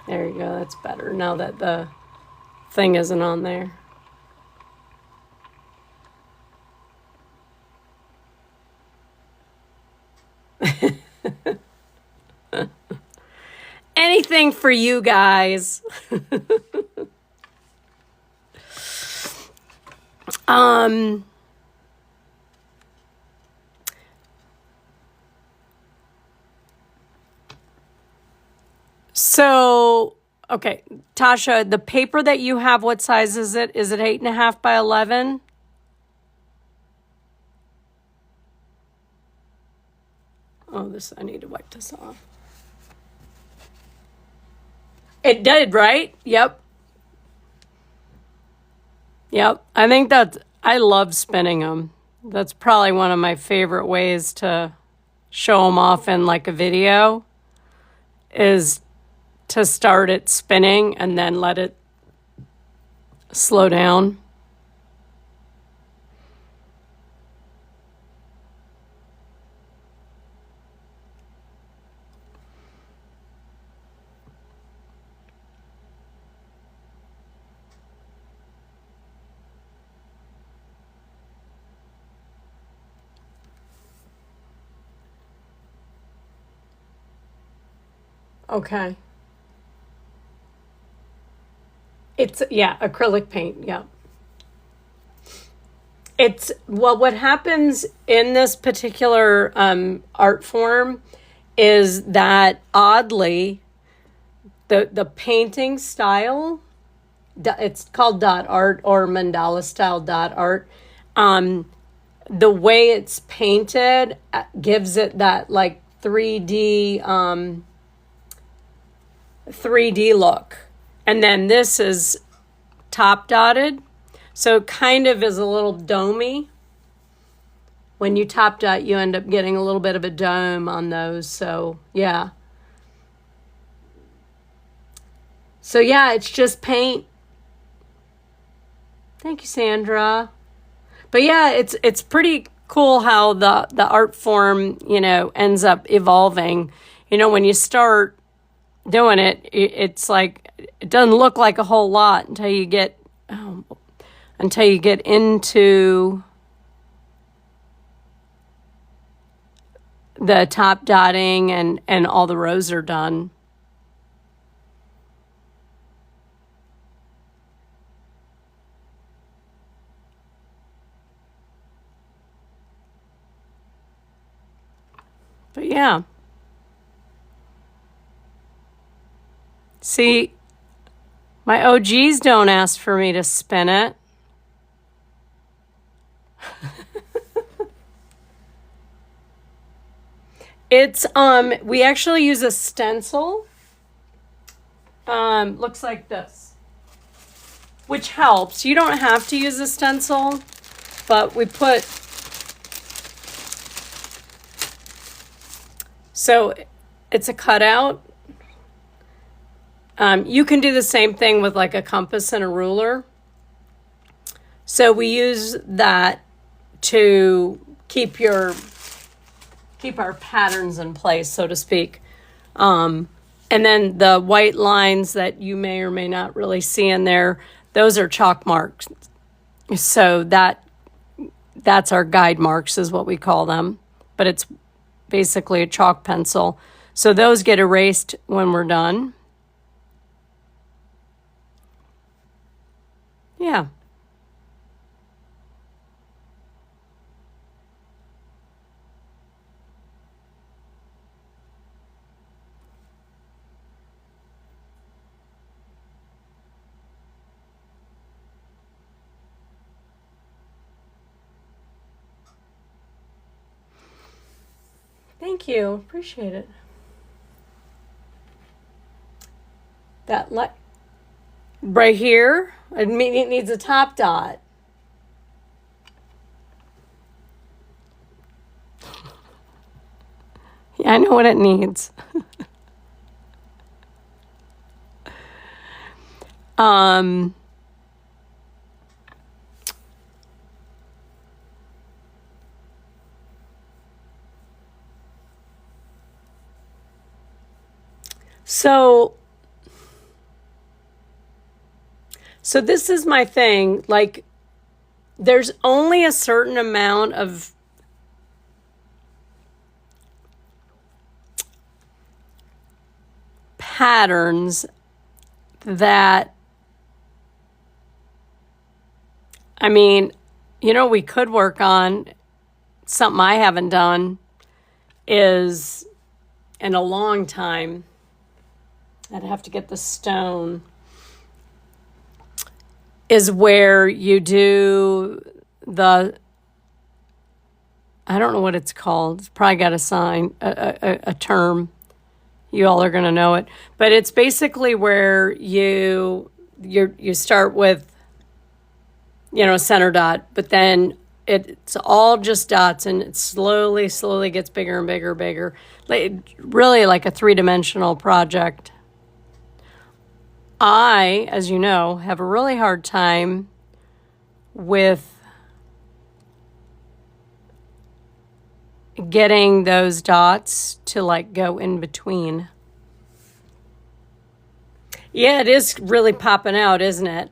There you go, that's better now that the thing isn't on there. Anything for you guys. So, okay, Tasha, the paper that you have, what size is it? Is it 8.5 by 11? Oh, I need to wipe this off. It did, right? Yep. Yep. I love spinning them. That's probably one of my favorite ways to show them off in like a video is to start it spinning and then let it slow down. Okay. It's, yeah, acrylic paint. Yeah. It's, well, what happens in this particular art form is that oddly, the painting style, it's called dot art or mandala style dot art. The way it's painted gives it that like 3D look. And then this is top dotted. So it kind of is a little domey. When you top dot, you end up getting a little bit of a dome on those. So, yeah. So, yeah, it's just paint. Thank you, Sandra. But, yeah, it's pretty cool how the art form, ends up evolving. When you start doing it, it's like it doesn't look like a whole lot until you get into the top dotting and all the rows are done. But yeah. See, my OGs don't ask for me to spin it. It's we actually use a stencil. Looks like this, which helps. You don't have to use a stencil, but we put, so it's a cutout. You can do the same thing with like a compass and a ruler. So we use that to keep our patterns in place, so to speak. And then the white lines that you may or may not really see in there, those are chalk marks. So that's our guide marks is what we call them. But it's basically a chalk pencil. So those get erased when we're done. Yeah. Thank you. Appreciate it. That right here, it needs a top dot. Yeah, I know what it needs. So this is my thing. Like, there's only a certain amount of patterns that, I mean, we could work on. Something I haven't done is in a long time. I'd have to get the stone. Is where you do I don't know what it's called. It's probably got a term. You all are going to know it. But it's basically where you start with, a center dot, but then it's all just dots and it slowly gets bigger and bigger. Really like a 3-dimensional project. I, as you know, have a really hard time with getting those dots to like go in between. Yeah, it is really popping out, isn't it?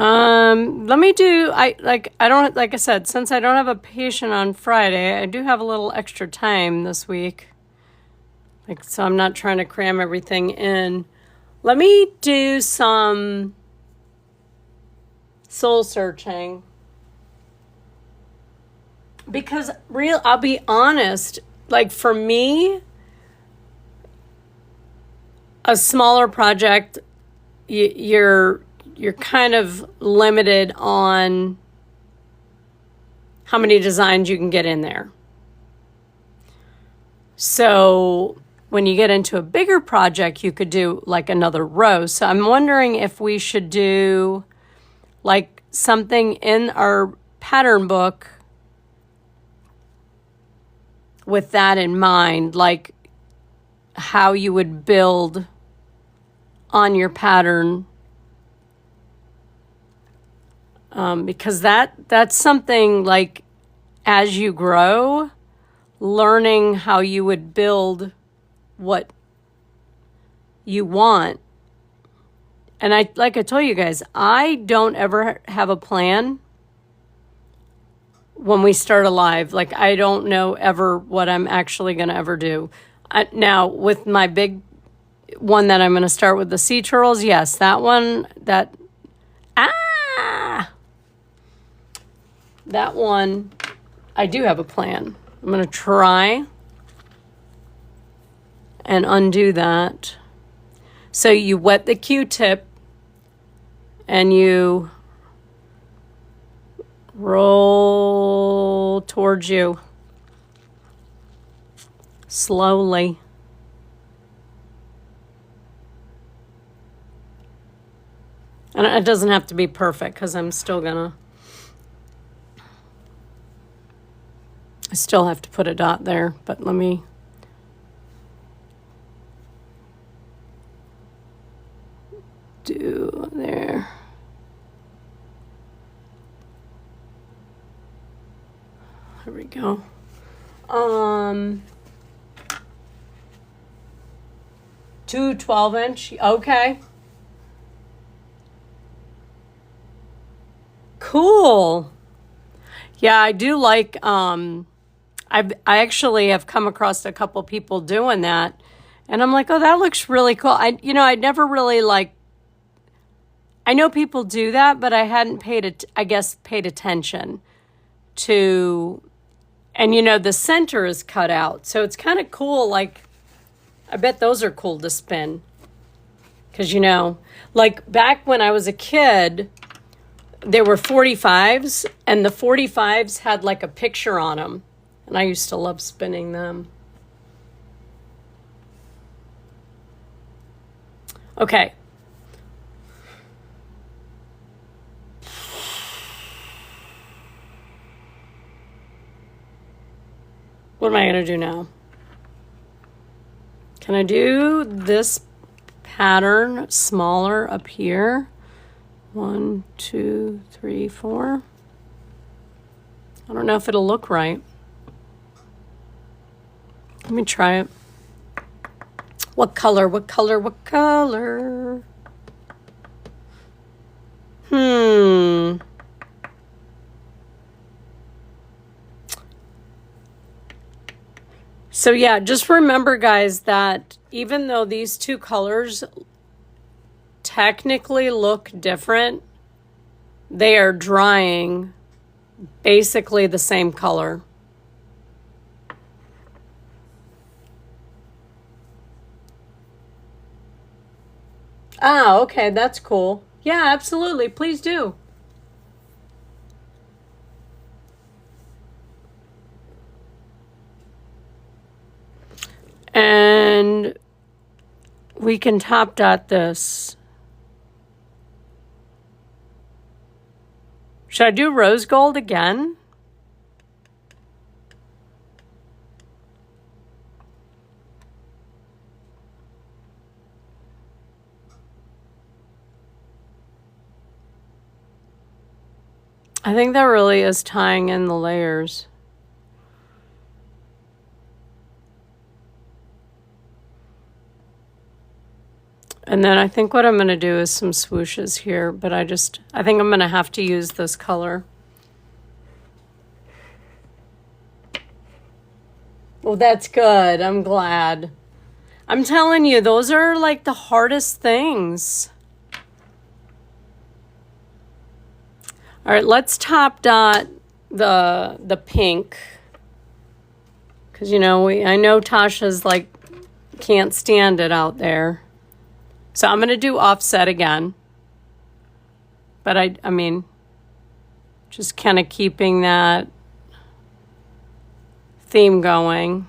Let me do, like I said, since I don't have a patient on Friday, I do have a little extra time this week. Like, so I'm not trying to cram everything in. Let me do some soul searching. Because I'll be honest, like for me, a smaller project, you're kind of limited on how many designs you can get in there. So when you get into a bigger project, you could do like another row. So I'm wondering if we should do like something in our pattern book with that in mind, like how you would build on your pattern. Because that's something like as you grow, learning how you would build what you want. And I told you guys, I don't ever have a plan when we start a live. Like I don't know ever what I'm actually going to ever do. Now with my big one that I'm going to start with the sea turtles, yes, that one, that one, I do have a plan. I'm going to try and undo that. So you wet the Q-tip and you roll towards you slowly. And it doesn't have to be perfect because I'm still gonna, I still have to put a dot there, but let me do there. There we go. 2 12-inch. Okay. Cool. Yeah, I do like, I actually have come across a couple people doing that, and I'm like, oh, that looks really cool. I'd never really I know people do that, but I hadn't paid attention to, and the center is cut out. So it's kind of cool. Like, I bet those are cool to spin. Because, like back when I was a kid, there were 45s, and the 45s had like a picture on them. And I used to love spinning them. Okay. What am I going to do now? Can I do this pattern smaller up here? 1, 2, 3, 4. I don't know if it'll look right. Let me try it. What color? What color? What color? So yeah, just remember, guys, that even though these two colors technically look different, they are drying basically the same color. Ah, okay, that's cool. Yeah, absolutely. Please do. And we can top dot this. Should I do rose gold again? I think that really is tying in the layers. And then I think what I'm going to do is some swooshes here, but I think I'm going to have to use this color. Well, that's good. I'm glad. I'm telling you, those are like the hardest things. All right, let's top dot the pink. Because, you know, I know Tasha's like, can't stand it out there. So I'm going to do offset again. But I mean, just kind of keeping that theme going.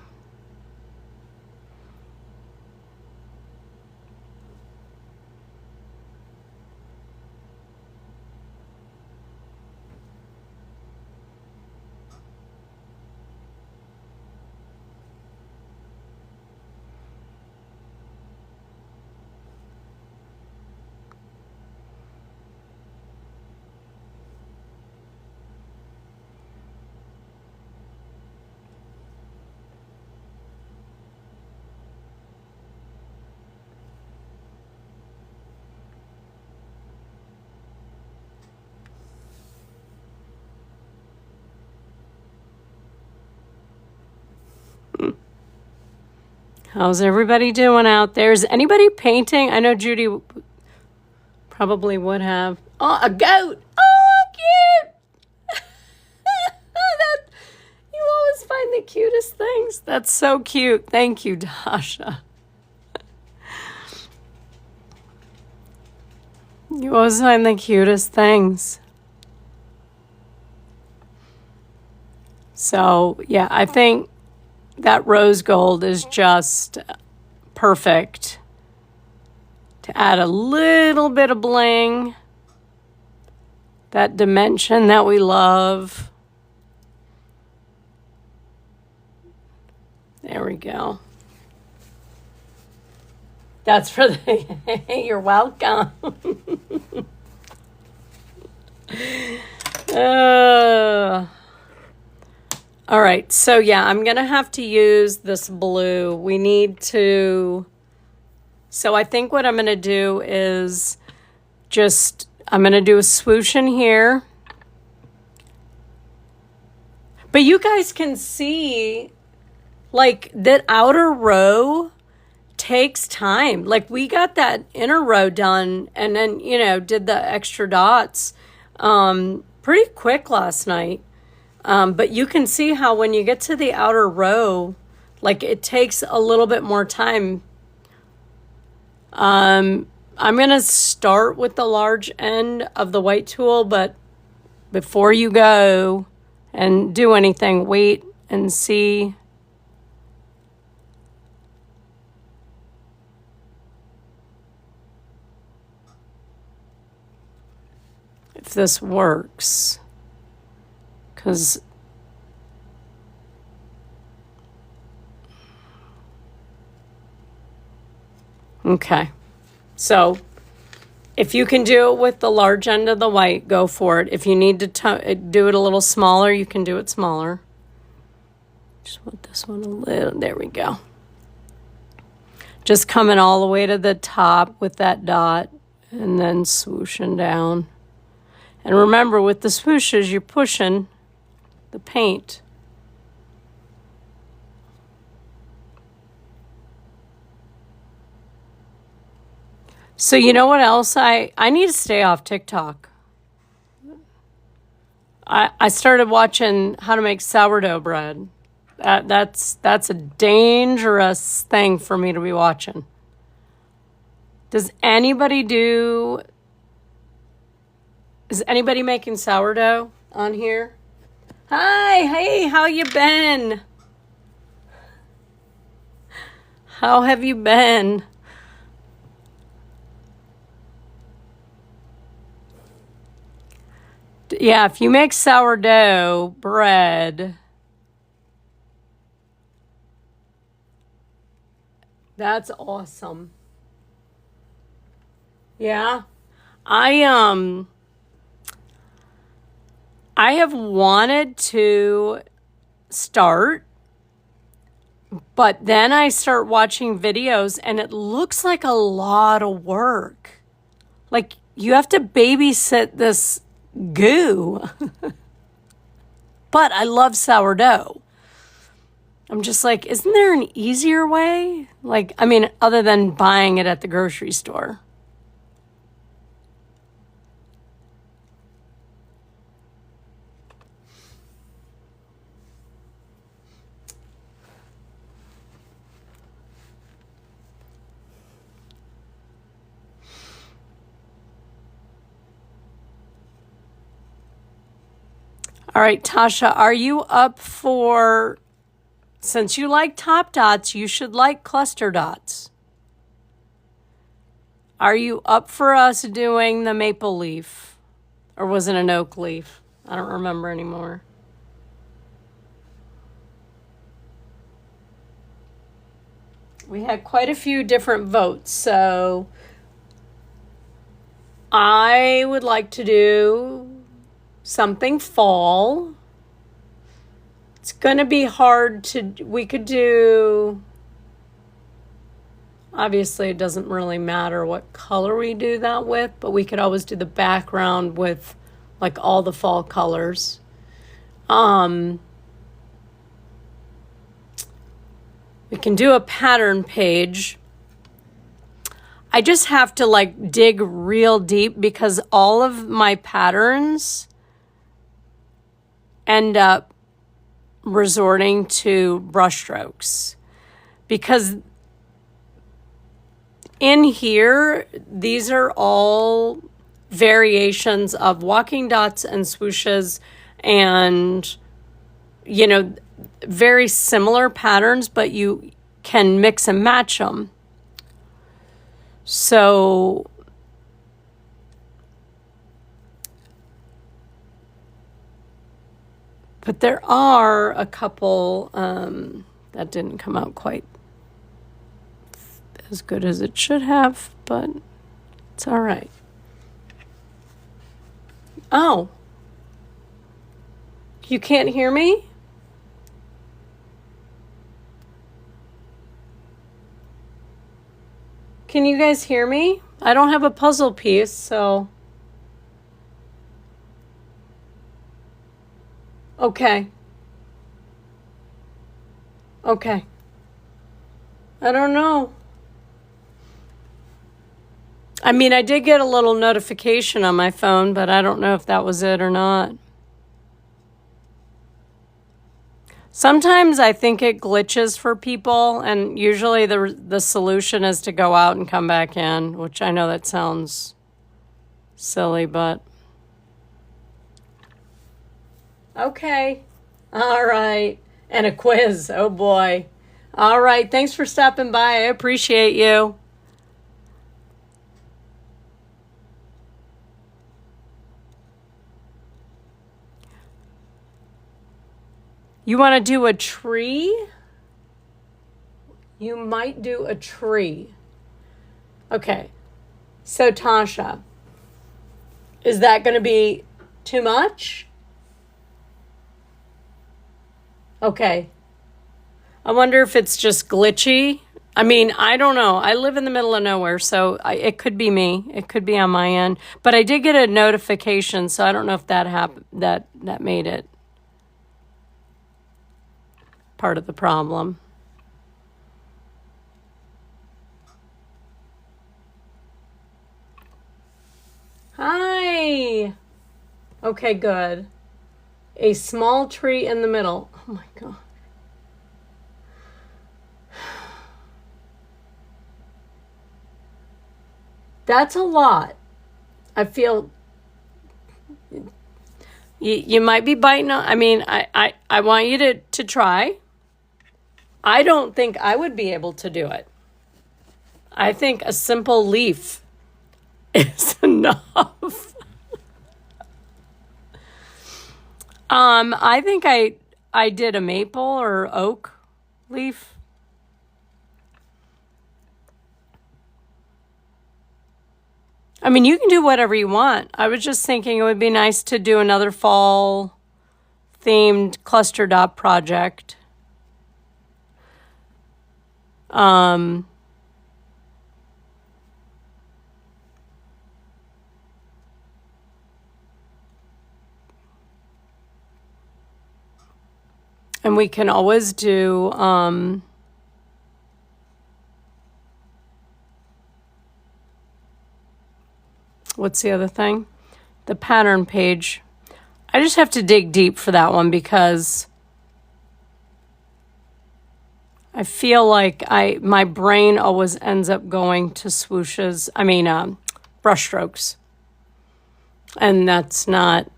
How's everybody doing out there? Is anybody painting? I know Judy probably would have. Oh, a goat. Oh, cute. You always find the cutest things. That's so cute. Thank you, Dasha. You always find the cutest things. So, yeah, I think that rose gold is just perfect to add a little bit of bling, that dimension that we love. There we go. That's for the, you're welcome. All right, so yeah, I'm going to have to use this blue. We need to, so I think what I'm going to do is I'm going to do a swoosh in here. But you guys can see, like, that outer row takes time. Like, we got that inner row done and then, you know, did the extra dots pretty quick last night. But you can see how when you get to the outer row, like, it takes a little bit more time. I'm going to start with the large end of the white tool, but before you go and do anything, wait and see. If this works. Because okay, so if you can do it with the large end of the white, go for it. If you need to do it a little smaller, you can do it smaller. Just want this one a little, there we go. Just coming all the way to the top with that dot and then swooshing down. And remember, with the swooshes, you're pushing the paint. So you know what else? I need to stay off TikTok. I started watching how to make sourdough bread. That's a dangerous thing for me to be watching. Is anybody making sourdough on here? Hi, hey, how you been? How have you been? Yeah, if you make sourdough bread, that's awesome. Yeah. I have wanted to start, But then I start watching videos and it looks like a lot of work. Like you have to babysit this goo. But I love sourdough. I'm just like, isn't there an easier way? Like, I mean, other than buying it at the grocery store. All right, Tasha, are you up for, since you like top dots, you should like cluster dots. Are you up for us doing the maple leaf? Or was it an oak leaf? I don't remember anymore. We had quite a few different votes, so I would like to do something fall. It's going to be hard to, we could do, obviously it doesn't really matter what color we do that with, but we could always do the background with like all the fall colors. We can do a pattern page. I just have to like dig real deep because all of my patterns end up resorting to brush strokes because in here, these are all variations of walking dots and swooshes and, you know, very similar patterns, but you can mix and match them. So but there are a couple that didn't come out quite as good as it should have, but it's all right. Oh, you can't hear me? Can you guys hear me? I don't have a puzzle piece, so. Okay. Okay. I don't know. I mean, I did get a little notification on my phone, but I don't know if that was it or not. Sometimes I think it glitches for people, and usually the solution is to go out and come back in, which I know that sounds silly, but okay. All right. And a quiz. Oh boy. All right. Thanks for stopping by. I appreciate you. You want to do a tree? You might do a tree. Okay. So, Tasha, is that going to be too much? Okay. I wonder if it's just glitchy. I mean, I don't know. I live in the middle of nowhere, so it could be me. It could be on my end. But I did get a notification, so I don't know if that happened. That made it part of the problem. Hi. Okay, good. A small tree in the middle. Oh my God. That's a lot. I feel you might be biting on. I mean, I want you to try. I don't think I would be able to do it. I think a simple leaf is enough. I think I did a maple or oak leaf. I mean, you can do whatever you want. I was just thinking it would be nice to do another fall themed cluster dot project. Um, and we can always do, what's the other thing? The pattern page. I just have to dig deep for that one because I feel like my brain always ends up going to swooshes. I mean, brush strokes. And that's not...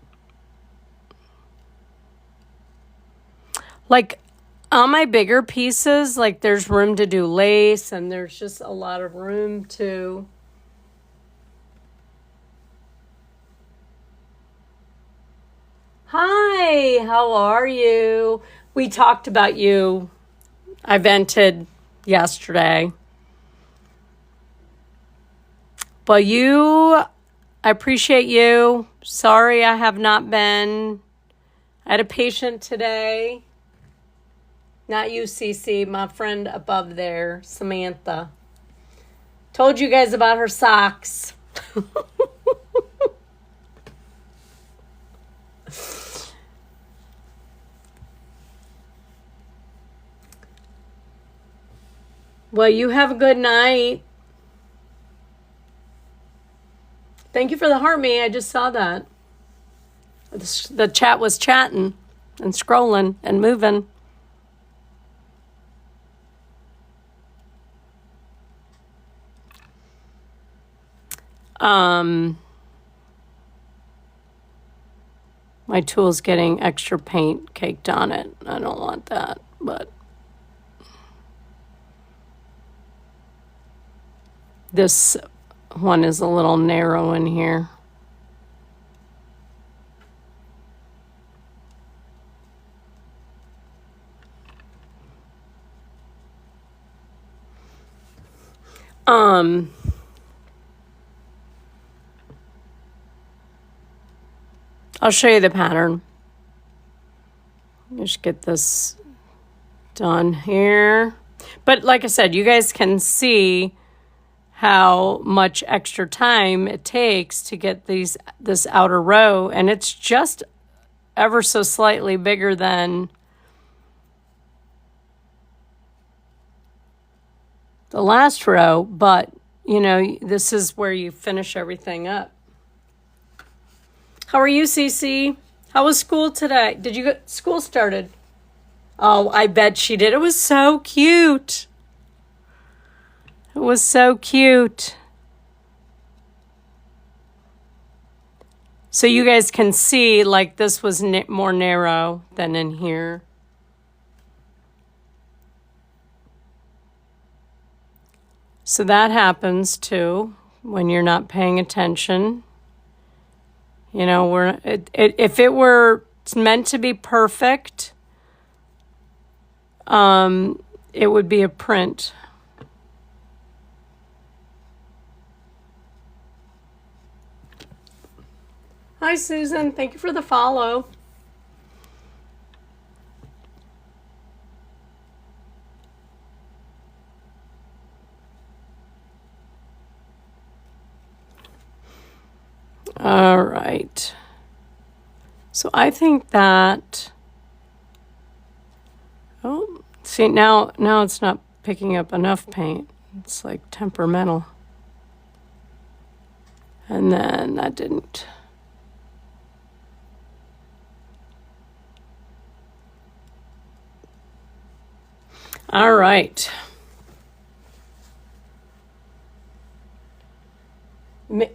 Like, on my bigger pieces, like, there's room to do lace, and there's just a lot of room to... Hi, how are you? We talked about you. I vented yesterday. But I appreciate you. Sorry I have not been. I had a patient today. Not you, Cece, my friend above there, Samantha. Told you guys about her socks. Well, you have a good night. Thank you for the heart me. I just saw that. The chat was chatting and scrolling and moving. My tool's getting extra paint caked on it. I don't want that, but this one is a little narrow in here. I'll show you the pattern. Just get this done here. But like I said, you guys can see how much extra time it takes to get this outer row, and it's just ever so slightly bigger than the last row, but you know, this is where you finish everything up. How are you, Cece? How was school today? Did you get school started? Oh, I bet she did. It was so cute. It was so cute. So you guys can see, like, this was more narrow than in here. So that happens too when you're not paying attention. You know, if it were meant to be perfect, it would be a print. Hi, Susan. Thank you for the follow. All right. So I think that, oh, see, now it's not picking up enough paint. It's like temperamental. And then that didn't. All right.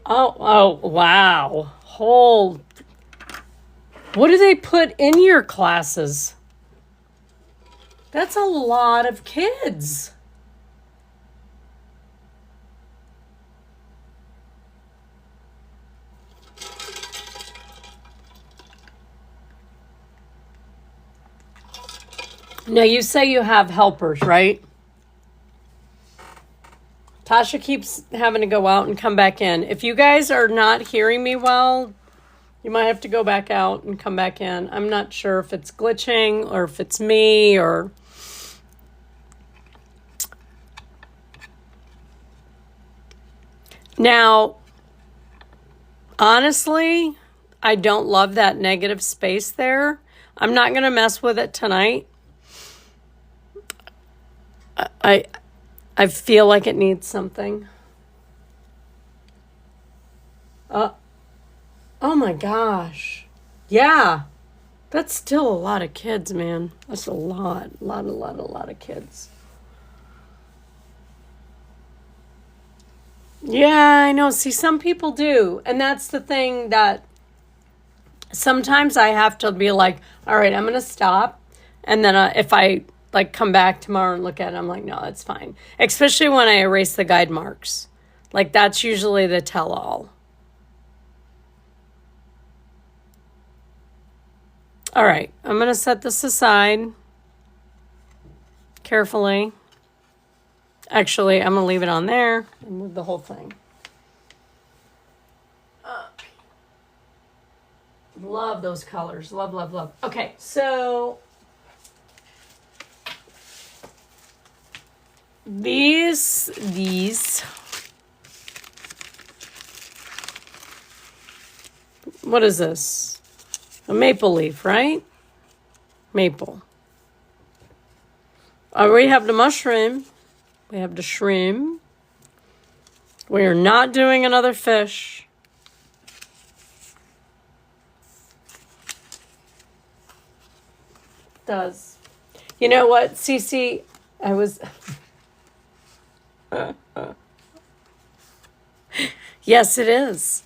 Oh, wow. What do they put in your classes? That's a lot of kids. Now, you say you have helpers, right? Tasha keeps having to go out and come back in. If you guys are not hearing me well, you might have to go back out and come back in. I'm not sure if it's glitching or if it's me or... Now, honestly, I don't love that negative space there. I'm not going to mess with it tonight. I feel like it needs something. Oh my gosh. Yeah. That's still a lot of kids, man. That's a lot of kids. Yeah, I know. See, some people do. And that's the thing that sometimes I have to be like, all right, I'm going to stop. And then if I like come back tomorrow and look at it, I'm like, no, that's fine. Especially when I erase the guide marks. Like that's usually the tell-all. All right, I'm going to set this aside carefully. Actually, I'm going to leave it on there and move the whole thing. Love those colors. Love, love, love. Okay, so these what is this? A maple leaf, right? Maple. We have the mushroom. We have the shrimp. We are not doing another fish. Does. You know what, Cece? I was... Yes, it is.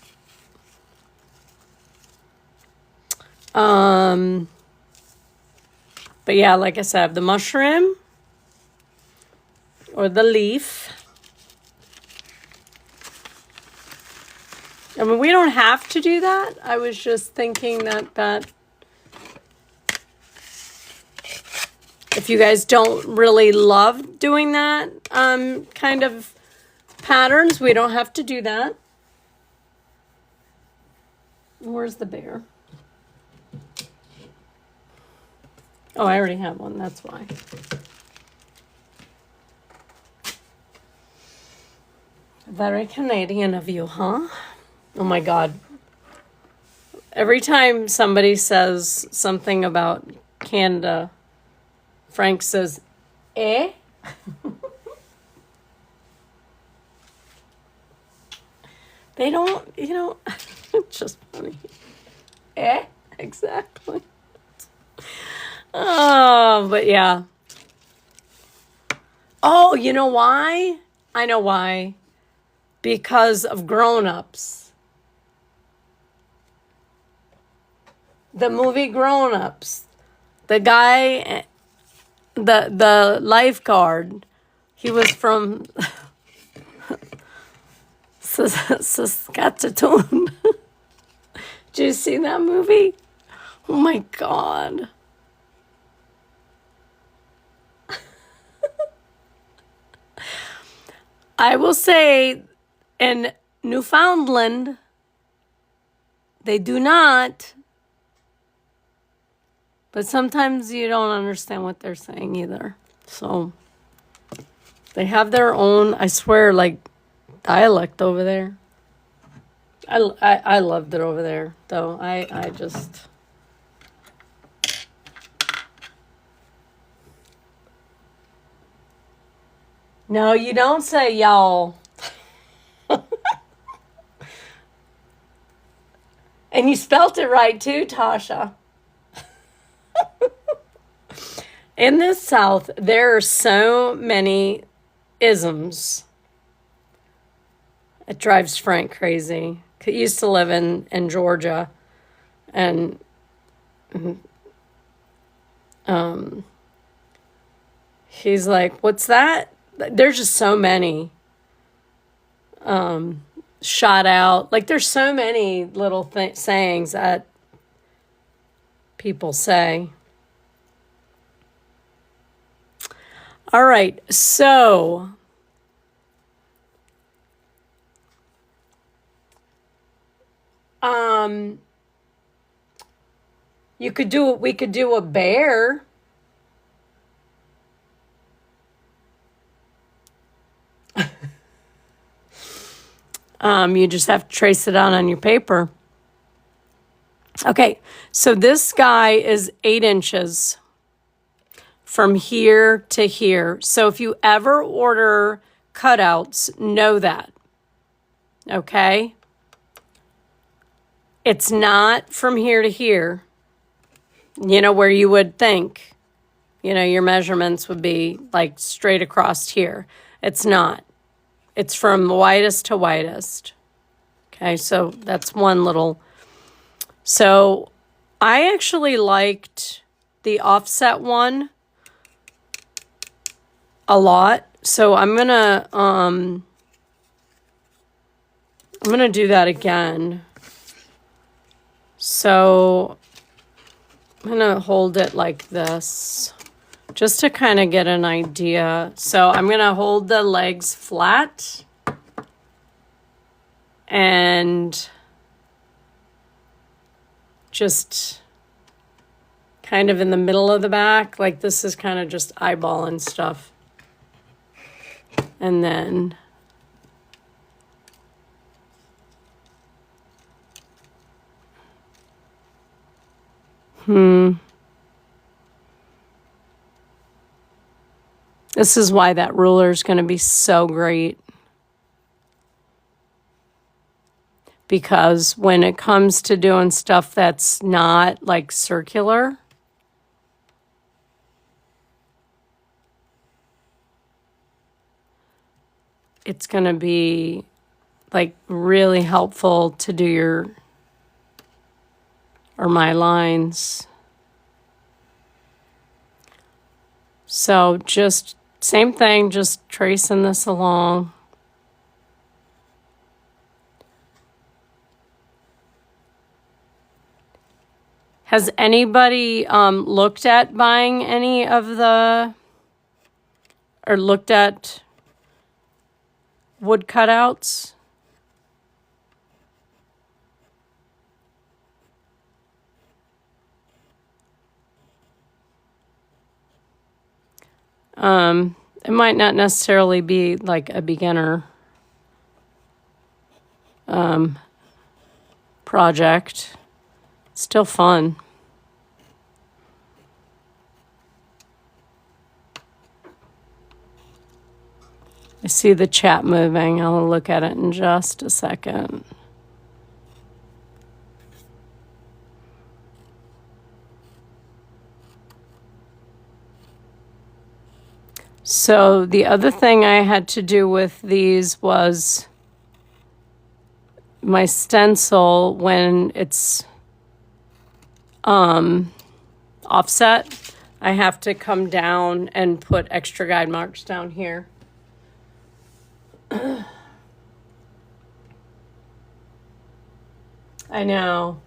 But yeah, like I said, I have the mushroom or the leaf. I mean, we don't have to do that. I was just thinking that if you guys don't really love doing that kind of patterns, we don't have to do that. Where's the bear? Oh, I already have one. That's why. Very Canadian of you, huh? Oh my God. Every time somebody says something about Canada, Frank says, eh? They don't, it's just funny. Eh? Exactly. Oh, but yeah. Oh, you know why? I know why. Because of Grown-Ups. The movie Grown-Ups. The guy, the lifeguard, he was from Saskatchewan. Did you see that movie? Oh my God. I will say in Newfoundland, they do not, but sometimes you don't understand what they're saying either. So they have their own, I swear, like dialect over there. I loved it over there, though. I just... No, you don't say y'all. And you spelt it right too, Tasha. In the South, there are so many isms. It drives Frank crazy. He used to live in Georgia. And he's like, what's that? There's just so many shot out. Like there's so many little sayings that people say. All right, so we could do a bear. You just have to trace it out on your paper. Okay, so this guy is 8 inches from here to here. So if you ever order cutouts, know that. Okay? It's not from here to here, where you would think, your measurements would be like straight across here. It's not. It's from widest to widest. Okay, so that's one little. So I actually liked the offset one a lot. So I'm gonna do that again. So I'm gonna hold it like this just to kind of get an idea. So I'm gonna hold the legs flat and just kind of in the middle of the back. Like this is kind of just eyeballing stuff. And then this is why that ruler is going to be so great. Because when it comes to doing stuff that's not like circular, it's going to be like really helpful to do my lines. So just same thing, just tracing this along. Has anybody looked at buying any of looked at wood cutouts? It might not necessarily be like a beginner project. Still fun. I see the chat moving. I'll look at it in just a second. So the other thing I had to do with these was my stencil, when it's offset, I have to come down and put extra guide marks down here. I know.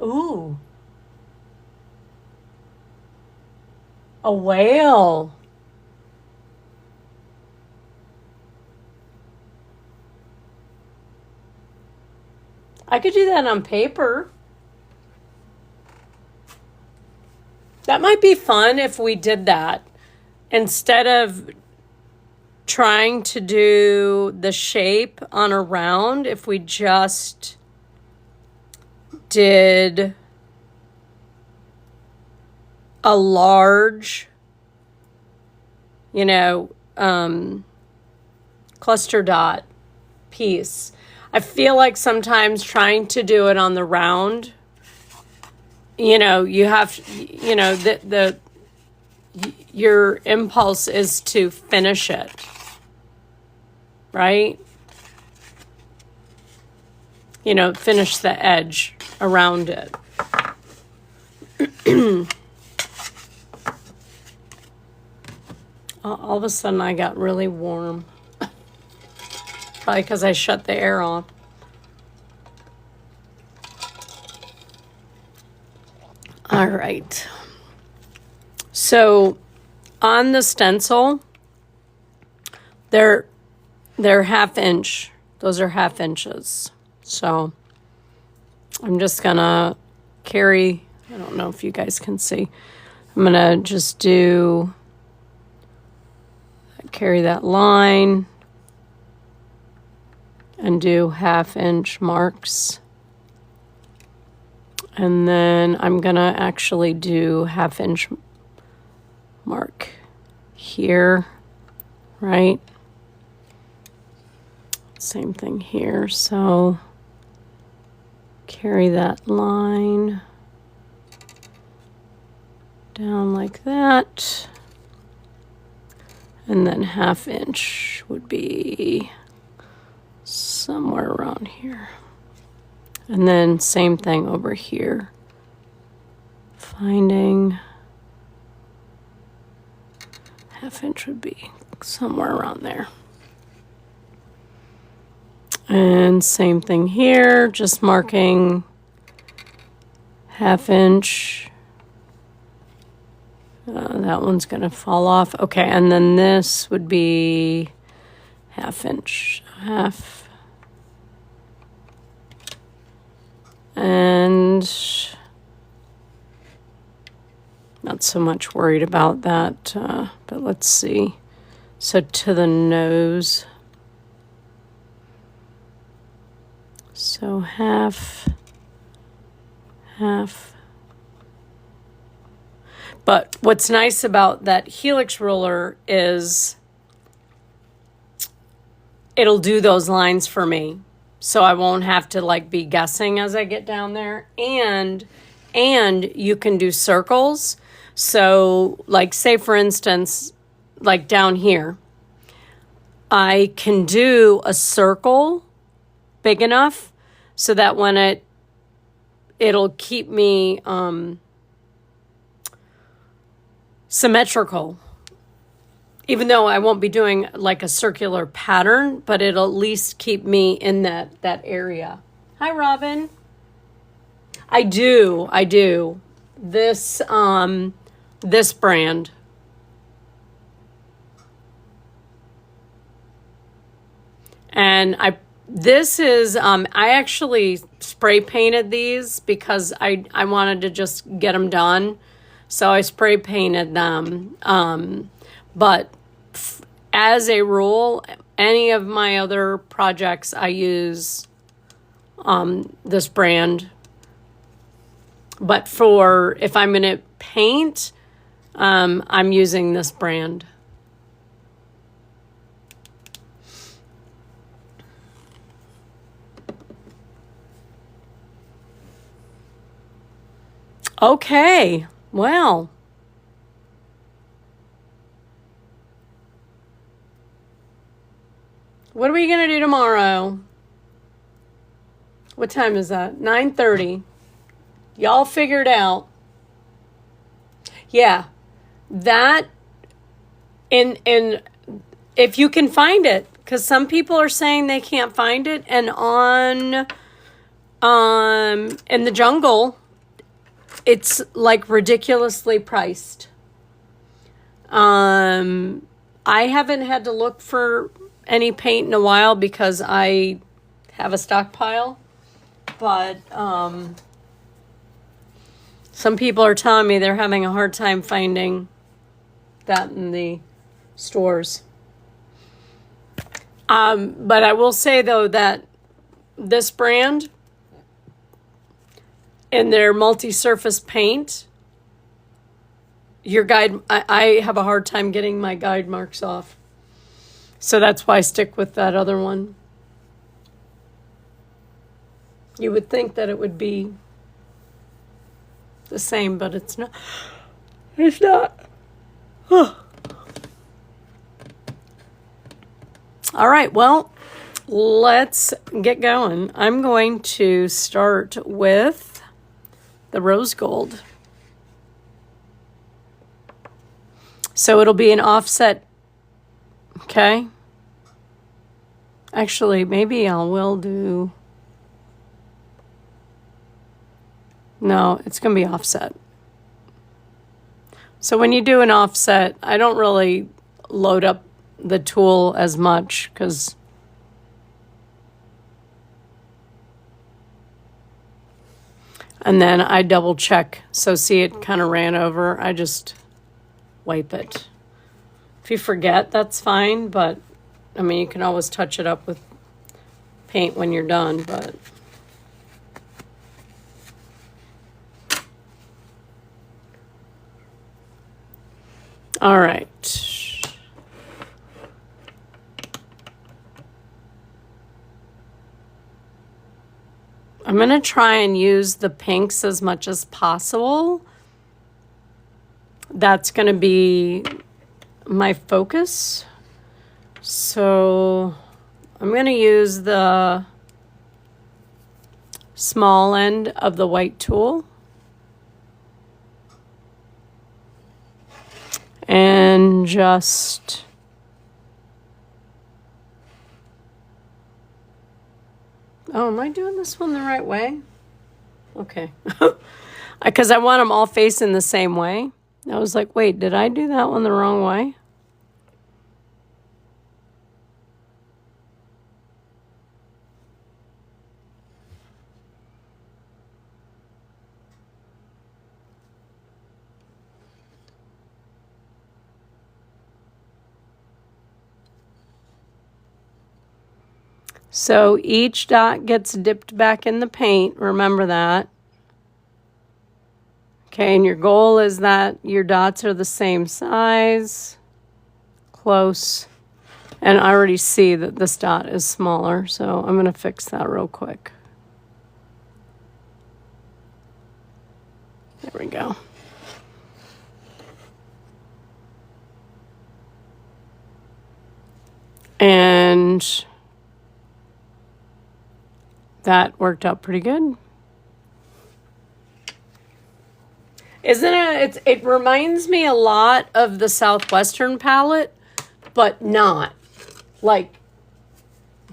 Ooh. A whale. I could do that on paper. That might be fun if we did that. Instead of trying to do the shape on a round, if we just did a large, cluster dot piece. I feel like sometimes trying to do it on the round, you have, your impulse is to finish it, right? Finish the edge around it. All of a sudden I got really warm. Probably because I shut the air off. All right. So on the stencil, they're 1/2 inch. Those are 1/2 inches. So I'm just gonna carry, I don't know if you guys can see. I'm gonna just carry that line. and do 1/2 inch marks. And then I'm gonna actually do 1/2 inch mark here, right? Same thing here, so carry that line down like that. And then 1/2 inch would be somewhere around here. And then same thing over here. Finding 1/2 inch would be somewhere around there. And same thing here, just marking 1/2 inch. That one's going to fall off. Okay, and then this would be 1/2 inch. Half. And not so much worried about that, but let's see. So to the nose. So half. But what's nice about that helix ruler is it'll do those lines for me. So I won't have to like be guessing as I get down there. And you can do circles. So like say for instance, like down here, I can do a circle big enough so that when it'll keep me symmetrical, even though I won't be doing like a circular pattern, but it'll at least keep me in that area. Hi, Robin. I do. This brand. And this is, I actually spray painted these because I wanted to just get them done. So I spray painted them. But as a rule, any of my other projects, I use this brand. But for if I'm going to paint, I'm using this brand. Okay, well. What are we going to do tomorrow? What time is that? 9:30. Y'all figure it out. Yeah, that, and if you can find it, because some people are saying they can't find it, and in the jungle, it's like ridiculously priced. I haven't had to look for any paint in a while because I have a stockpile, but some people are telling me they're having a hard time finding that in the stores. But I will say though that this brand in their multi-surface paint, your guide, I have a hard time getting my guide marks off. So that's why I stick with that other one. You would think that it would be the same, but it's not. It's not. All right, well, let's get going. I'm going to start with the rose gold. So it'll be an offset. Okay. Actually, maybe I will do. No, it's going to be offset. So when you do an offset, I don't really load up the tool as much because and then I double check. So see, it kind of ran over. I just wipe it. If you forget, that's fine, but I mean, you can always touch it up with paint when you're done, but all right. I'm going to try and use the pinks as much as possible. That's going to be my focus. So I'm going to use the small end of the white tool. And just am I doing this one the right way? Okay. Because I want them all facing the same way. I was like, wait, did I do that one the wrong way? So each dot gets dipped back in the paint. Remember that. Okay, and your goal is that your dots are the same size. Close. And I already see that this dot is smaller, so I'm going to fix that real quick. There we go. And that worked out pretty good. Isn't it? It reminds me a lot of the Southwestern palette, but not. Like,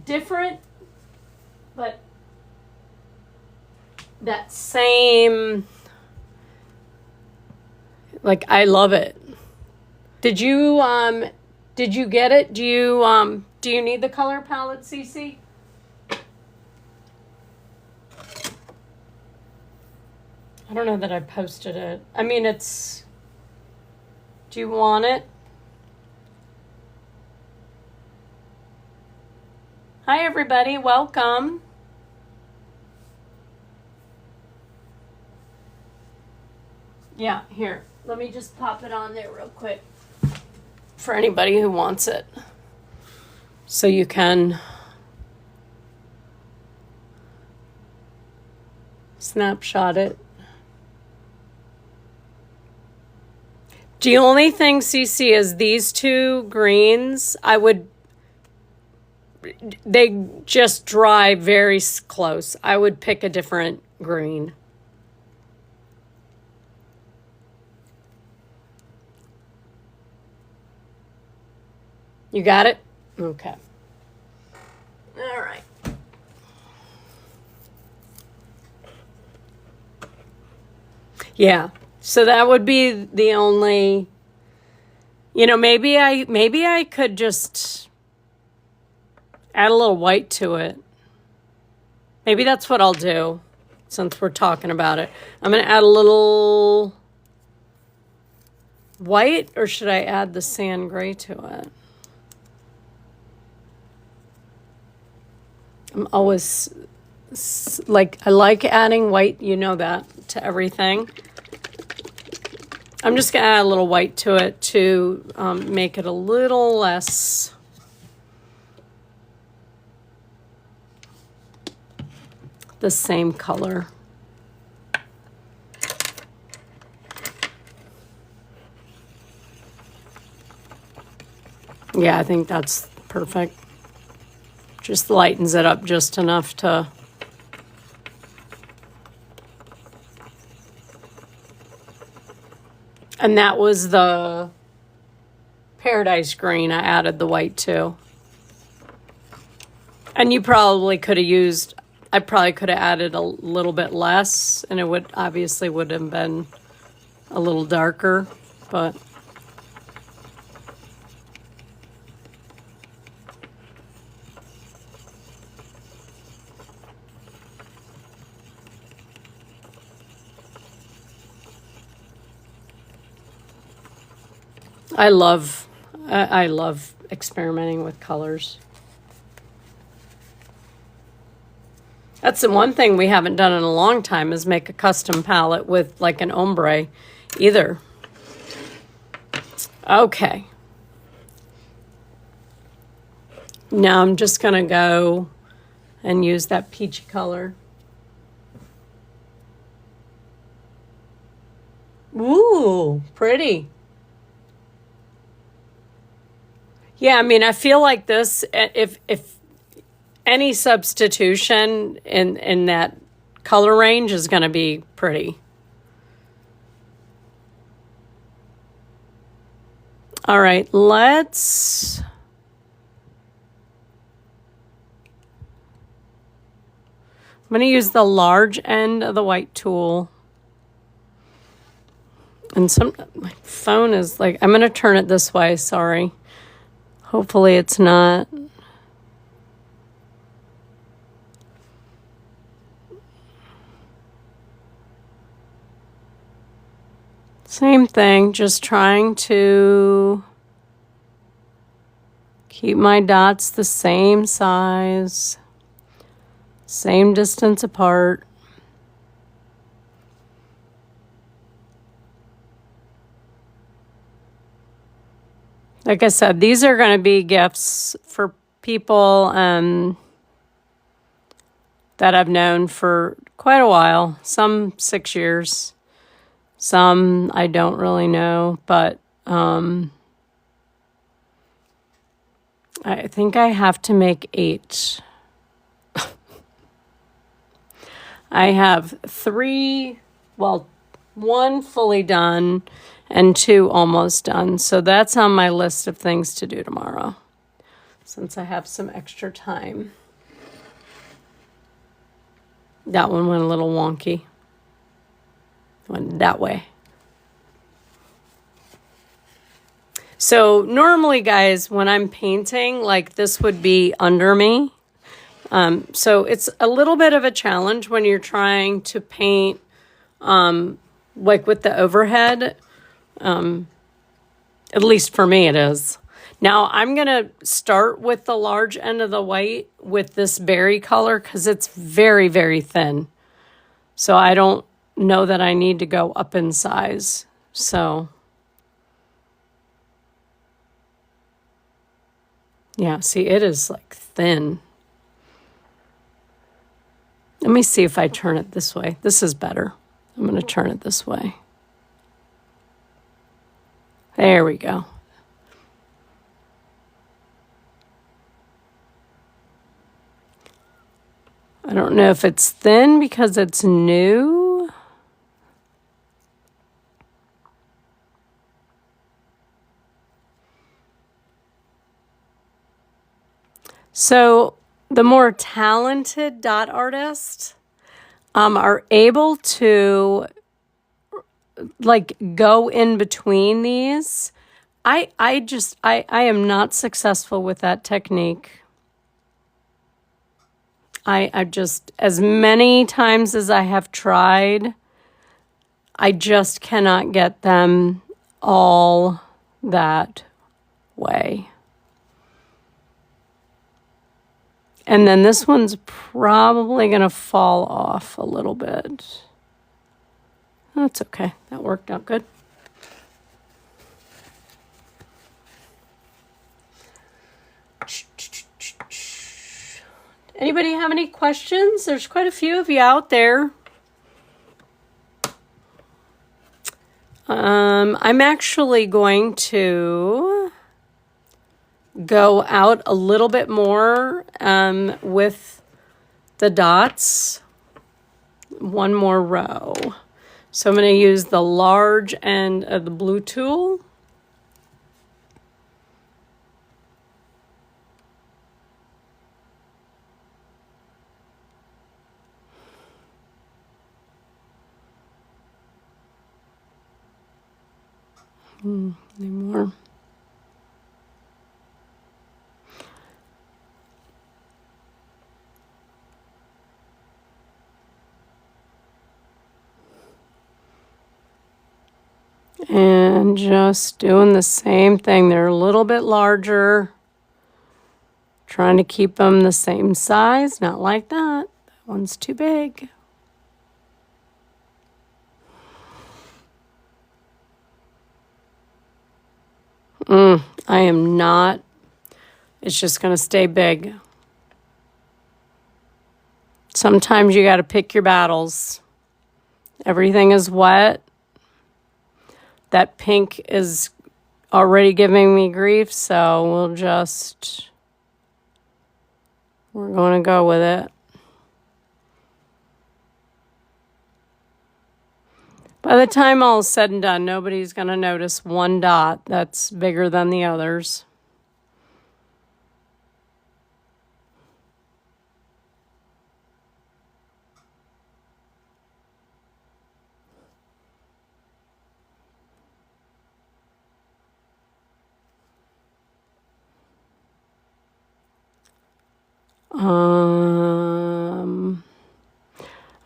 different, but that same, like, I love it. Did you get it? Do you need the color palette, Cece? I don't know that I posted it. I mean, do you want it? Hi, everybody. Welcome. Yeah, here. Let me just pop it on there real quick for anybody who wants it. So you can snapshot it. The only thing, CC, is these two greens, they just dry very close. I would pick a different green. You got it? Okay. All right. Yeah. So that would be the only, maybe I could just add a little white to it. Maybe that's what I'll do since we're talking about it. I'm going to add a little white, or should I add the sand gray to it? I'm always I like adding white, that, to everything. I'm just going to add a little white to it to make it a little less the same color. Yeah, I think that's perfect. Just lightens it up just enough to... And that was the Paradise Green I added the white to. And you probably could have I probably could have added a little bit less, and it would have been a little darker, but... I love experimenting with colors. That's the one thing we haven't done in a long time is make a custom palette with like an ombre either. Okay. Now I'm just going to go and use that peachy color. Ooh, pretty. Yeah, I mean, I feel like this, if any substitution in that color range is going to be pretty. All right, let's... I'm going to use the large end of the white tool. And my phone is like, I'm going to turn it this way, sorry. Hopefully it's not. Same thing, just trying to keep my dots the same size, same distance apart. Like I said, these are going to be gifts for people that I've known for quite a while, some 6 years. Some I don't really know, but I think I have to make 8. I have 3, well, 1 fully done and 2 almost done. So that's on my list of things to do tomorrow, since I have some extra time. That one went a little wonky. Went that way. So normally, guys, when I'm painting, like this would be under me. So it's a little bit of a challenge when you're trying to paint, like with the overhead. At least for me it is. Now I'm going to start with the large end of the white with this berry color because it's very, very thin. So I don't know that I need to go up in size. So yeah, see, it is like thin. Let me see if I turn it this way. This is better. I'm going to turn it this way. There we go. I don't know if it's thin because it's new. So the more talented dot artists are able to like go in between these. I am not successful with that technique. I just, as many times as I have tried, I just cannot get them all that way. And then this one's probably going to fall off a little bit. That's okay. That worked out good. Anybody have any questions? There's quite a few of you out there. I'm actually going to go out a little bit more with the dots. One more row. So I'm going to use the large end of the blue tool. Any more? And just doing the same thing. They're a little bit larger. Trying to keep them the same size. Not like that. That One's too big. I am not. It's just going to stay big. Sometimes you got to pick your battles. Everything is wet. That pink is already giving me grief, so we're going to go with it. By the time all is said and done, nobody's going to notice one dot that's bigger than the others.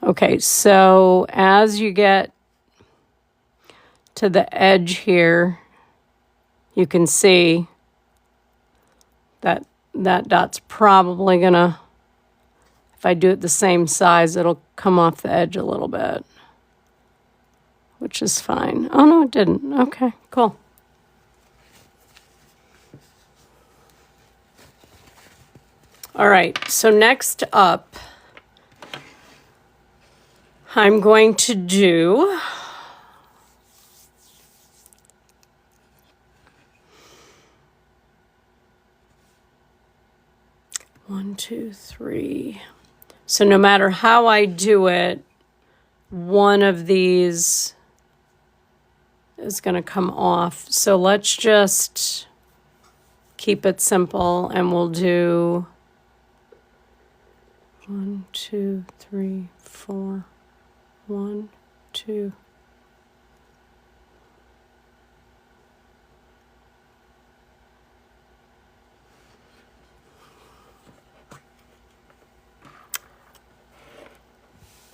Okay, so as you get to the edge here, you can see that that dot's probably gonna, if I do it the same size, it'll come off the edge a little bit, which is fine. Oh, no, it didn't. Okay, cool. All right, so next up, I'm going to do one, two, three. So no matter how I do it, one of these is going to come off. So let's just keep it simple, and we'll do 1, 2, 3, 4. 1, 2.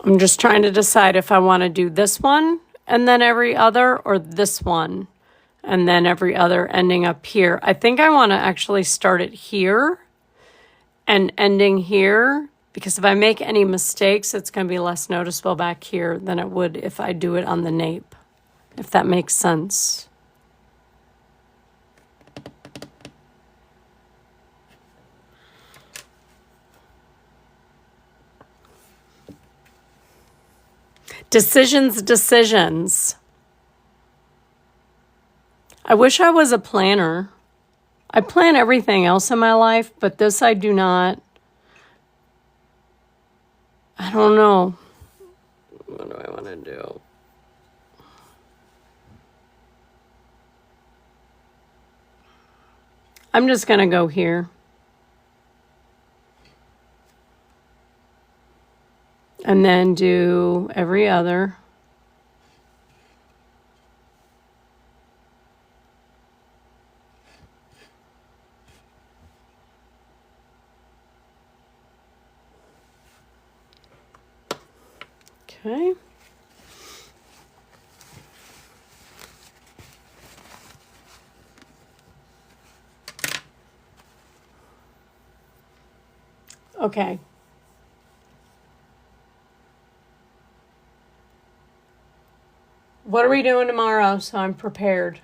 I'm just trying to decide if I want to do this one and then every other, or this one and then every other ending up here. I think I want to actually start it here and ending here, because if I make any mistakes, it's going to be less noticeable back here than it would if I do it on the nape, if that makes sense. Decisions. I wish I was a planner. I plan everything else in my life, but this I do not. I don't know. What do I want to do? I'm just going to go here. And then do every other. Okay. Okay. What are we doing tomorrow so I'm prepared?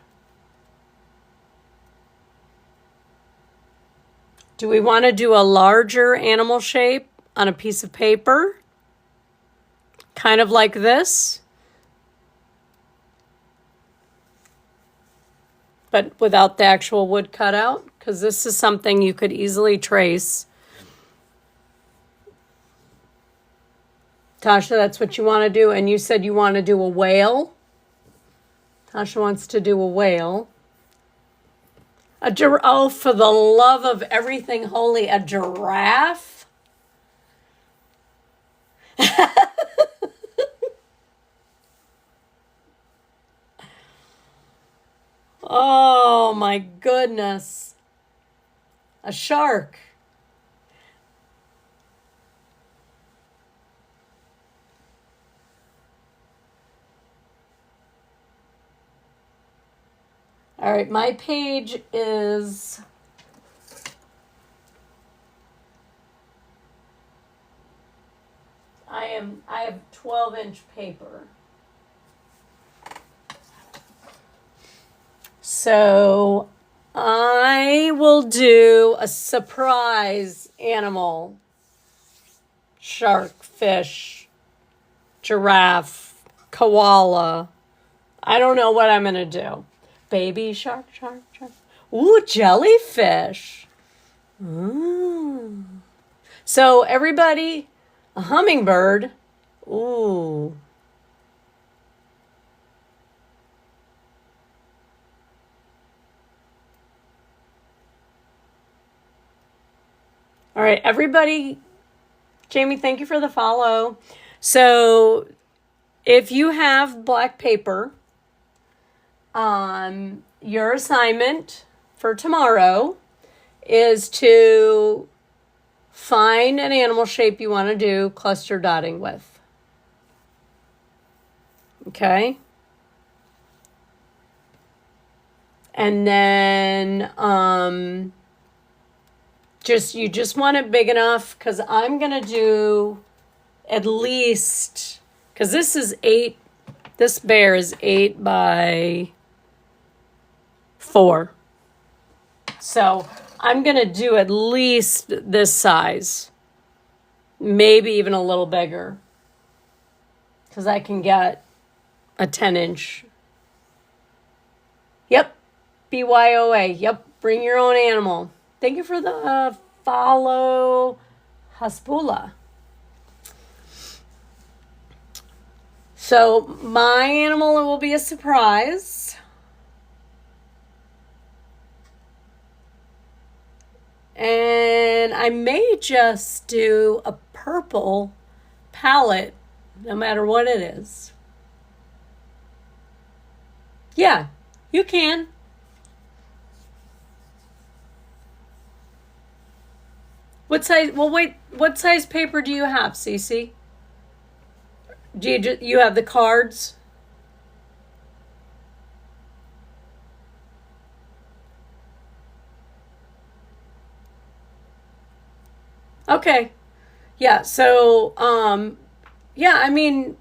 Do we want to do a larger animal shape on a piece of paper? Kind of like this, but without the actual wood cutout, because this is something you could easily trace. Tasha, that's what you want to do, and you said you want to do a whale. Tasha wants to do a whale. Oh, for the love of everything holy, a giraffe? Oh my goodness. A shark. All right, my page is I have 12-inch paper. So I will do a surprise animal. Shark, fish, giraffe, koala. I don't know what I'm going to do. Baby shark, shark, shark. Ooh, jellyfish. Ooh. So everybody, a hummingbird. Ooh. All right, everybody. Jamie, thank you for the follow. So if you have black paper, your assignment for tomorrow is to find an animal shape you want to do cluster dotting with. Okay? And then you just want it big enough, because I'm going to do at least, because this bear is 8 by 4. So I'm going to do at least this size, maybe even a little bigger, because I can get a 10-inch. Yep, BYOA. Yep, bring your own animal. Thank you for the follow, Haspula. So my animal will be a surprise. And I may just do a purple palette, no matter what it is. Yeah, you can. What size? Well, wait. What size paper do you have, Cece? Do you have the cards? Okay. Yeah. So, yeah. I mean,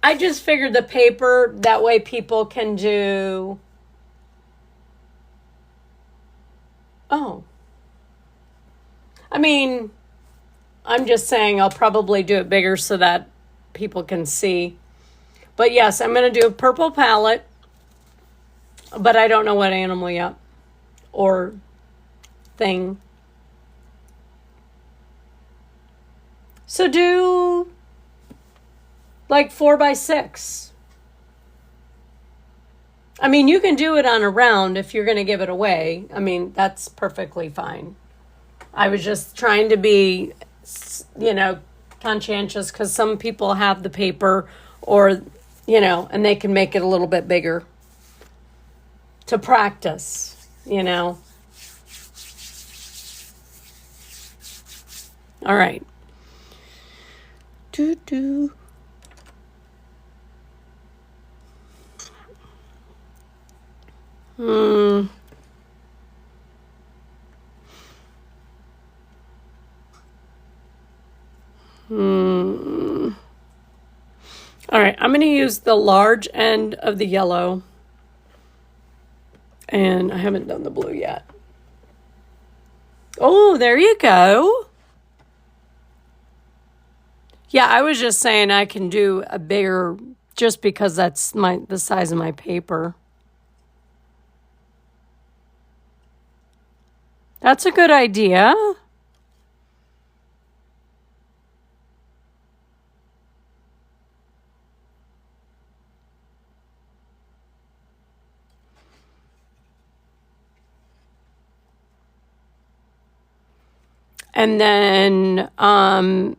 I just figured the paper, that way people can do. Oh. I mean, I'm just saying I'll probably do it bigger so that people can see. But yes, I'm going to do a purple palette, but I don't know what animal yet or thing. So do like 4 by 6. I mean, you can do it on a round if you're going to give it away. I mean, that's perfectly fine. I was just trying to be, conscientious, because some people have the paper or, and they can make it a little bit bigger to practice, All right. Doo-doo. All right, I'm going to use the large end of the yellow. And I haven't done the blue yet. Oh, there you go. Yeah, I was just saying I can do a bigger, just because that's the size of my paper. That's a good idea. And then I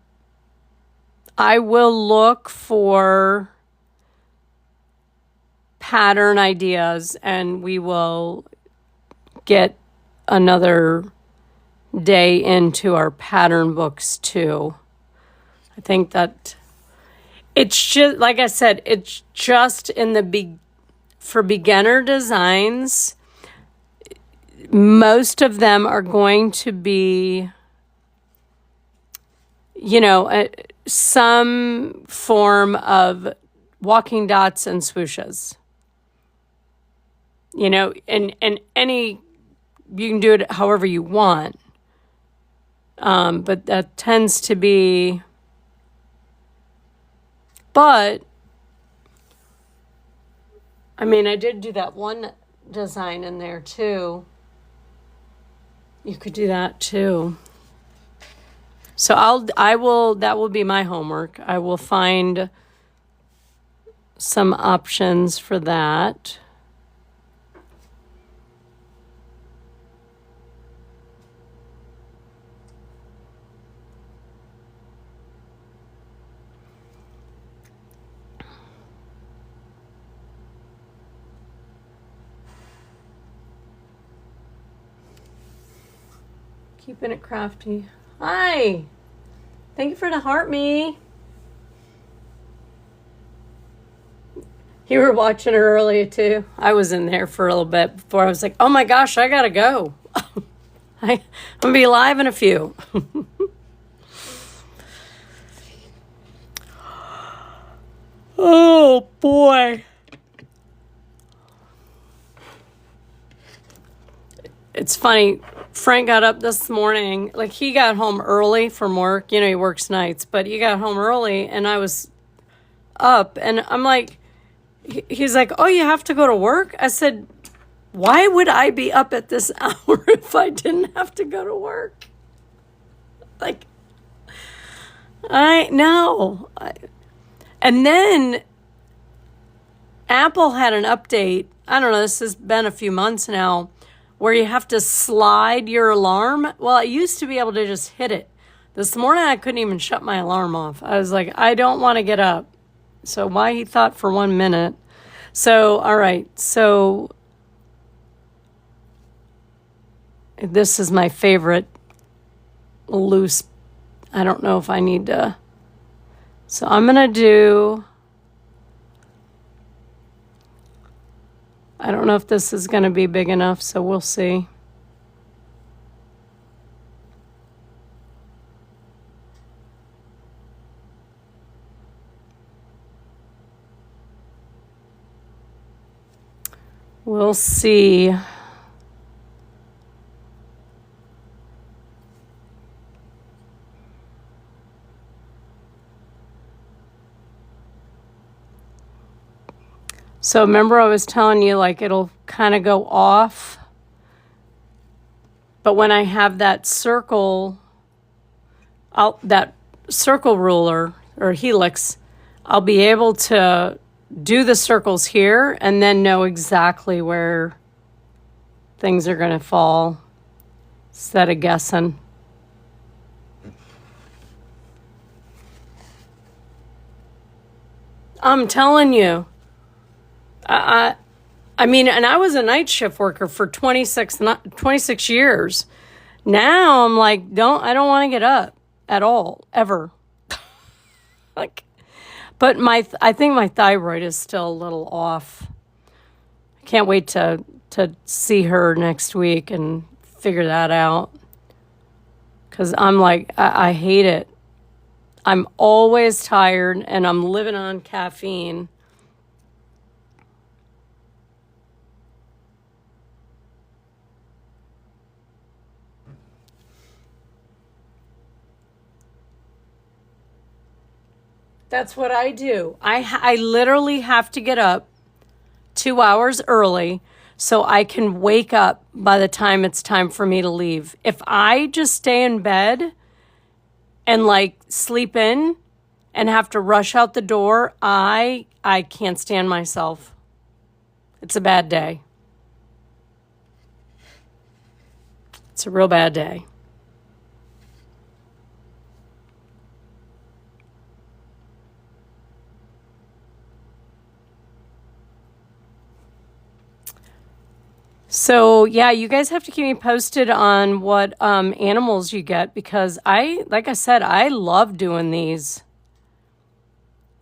will look for pattern ideas, and we will get another day into our pattern books too. I think that it's just, like I said, it's just for beginner designs, most of them are going to be, some form of walking dots and swooshes. You know, and any, you can do it however you want. But that tends to be, but, I mean, I did do that one design in there too. You could do that too. So that will be my homework. I will find some options for that. Keeping it crafty. Hi. Thank you for the heart me. You were watching her earlier too. I was in there for a little bit before I was like, oh my gosh, I gotta go. I'm gonna be live in a few. Oh boy. It's funny. Frank got up this morning, like he got home early from work. You know, he works nights, but he got home early and I was up and I'm like, he's like, oh, you have to go to work? I said, why would I be up at this hour if I didn't have to go to work? Like, I know. And then Apple had an update. I don't know, this has been a few months now, where you have to slide your alarm. Well, I used to be able to just hit it. This morning, I couldn't even shut my alarm off. I was like, I don't want to get up. So why he thought for 1 minute. So, all right. So this is my favorite loose. I don't know if I need to. So I'm going to do, I don't know if this is going to be big enough, so we'll see. We'll see. So remember I was telling you, like, it'll kind of go off. But when I have that circle, that circle ruler or helix, I'll be able to do the circles here and then know exactly where things are going to fall instead of guessing. I'm telling you. I mean, and I was a night shift worker for 26 years. Now I'm like, I don't want to get up at all, ever. Like, but I think my thyroid is still a little off. I can't wait to see her next week and figure that out. Because I'm like, I hate it. I'm always tired and I'm living on caffeine. That's what I do. I literally have to get up 2 hours early so I can wake up by the time it's time for me to leave. If I just stay in bed and like sleep in and have to rush out the door, I can't stand myself. It's a bad day. It's a real bad day. So yeah, you guys have to keep me posted on what animals you get because like I said, I love doing these.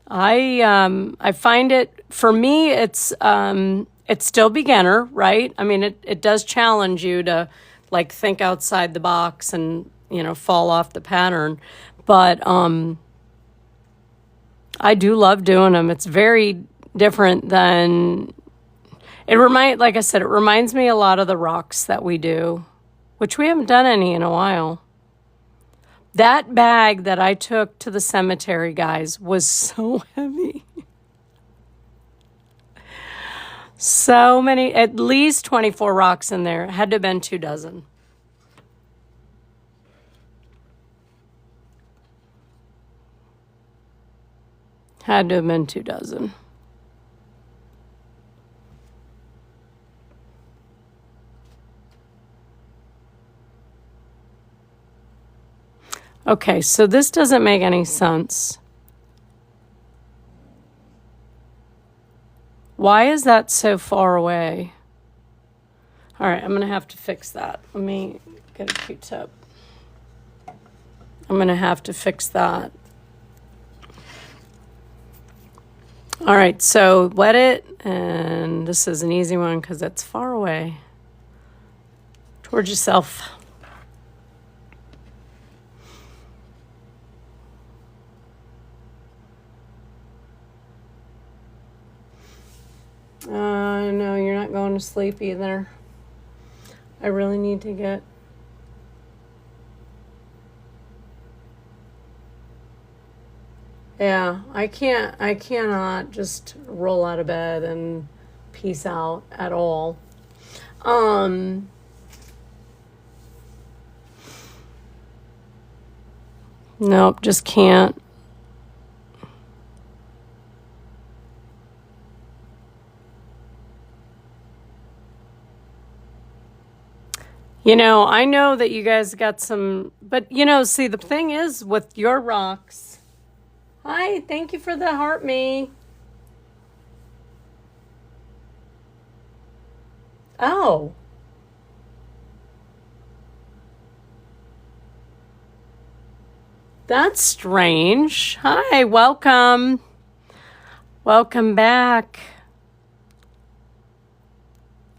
I find it, for me, it's still beginner, right? I mean, it does challenge you to like think outside the box and, fall off the pattern. But I do love doing them. It's very different than, like I said, it reminds me a lot of the rocks that we do, which we haven't done any in a while. That bag that I took to the cemetery, guys, was so heavy. So many, at least 24 rocks in there. Had to have been 24. Had to have been 24. Okay, so this doesn't make any sense. Why is that so far away? All right, I'm going to have to fix that. Let me get a Q-tip. I'm going to have to fix that. All right, so wet it, and this is an easy one because it's far away. Towards yourself. No, you're not going to sleep either. I really need to get... Yeah, I cannot just roll out of bed and peace out at all. Nope, just can't. You know, I know that you guys got some, but you know, see, the thing is with your rocks. Hi, thank you for the heart me. Oh. That's strange. Hi, welcome. Welcome back.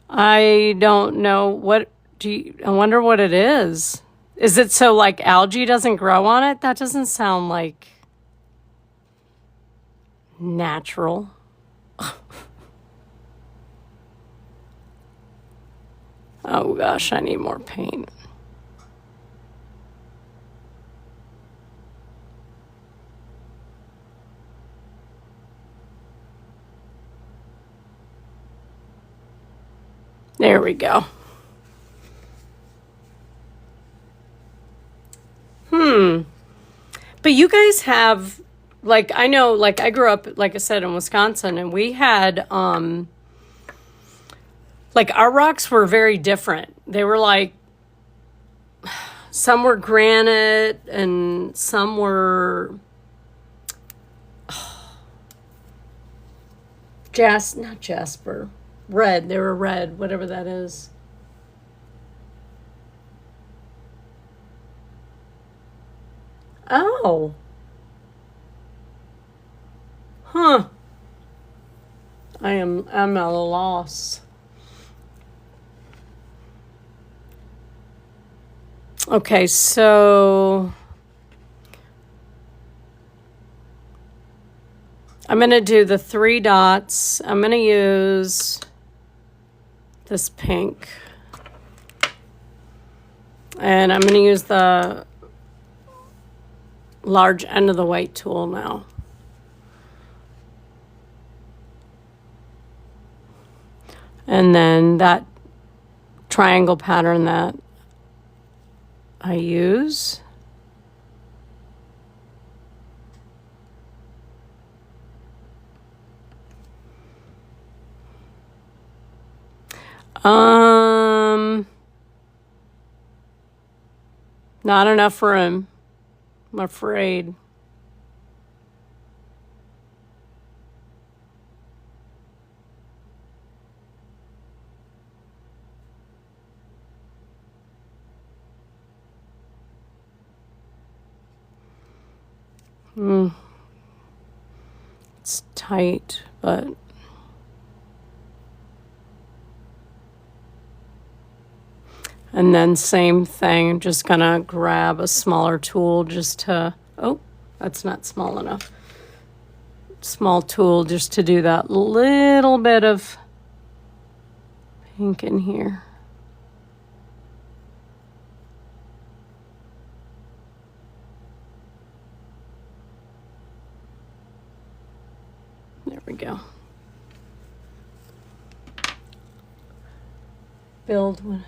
I don't know what... I wonder what it is. Is it so like algae doesn't grow on it? That doesn't sound like natural. Oh gosh, I need more paint. There we go. But you guys have, like, I know, like, I grew up, like I said, in Wisconsin, and we had, like, our rocks were very different. They were, like, some were granite, and some were, not jasper, red. They were red, whatever that is. Oh. Huh. I'm at a loss. Okay, so I'm going to do the 3 dots. I'm going to use this pink. And I'm going to use the large end of the white tool now. And then that triangle pattern that I use. Not enough room, I'm afraid. It's tight, but and then same thing, just gonna grab a smaller tool just to, oh, that's not small enough. small tool just to do that little bit of pink in here. There we go. Build one.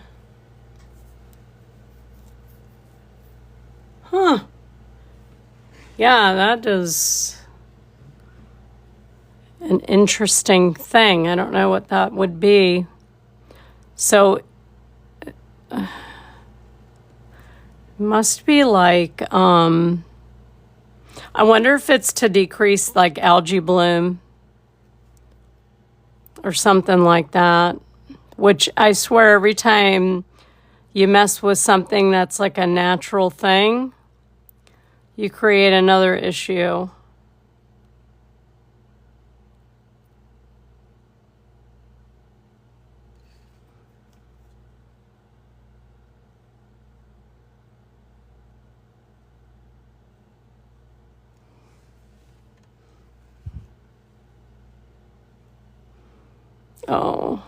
Huh. Yeah, that is an interesting thing. I don't know what that would be. So, must be like, I wonder if it's to decrease like algae bloom or something like that, which I swear every time you mess with something that's like a natural thing, you create another issue. Oh.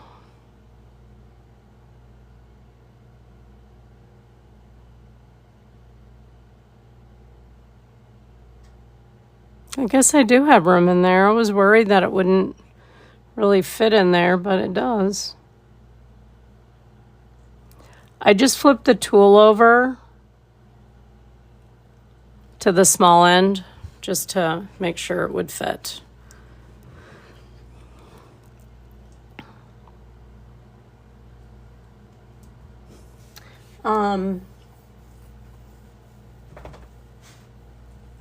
I guess I do have room in there. I was worried that it wouldn't really fit in there, but it does. I just flipped the tool over to the small end just to make sure it would fit.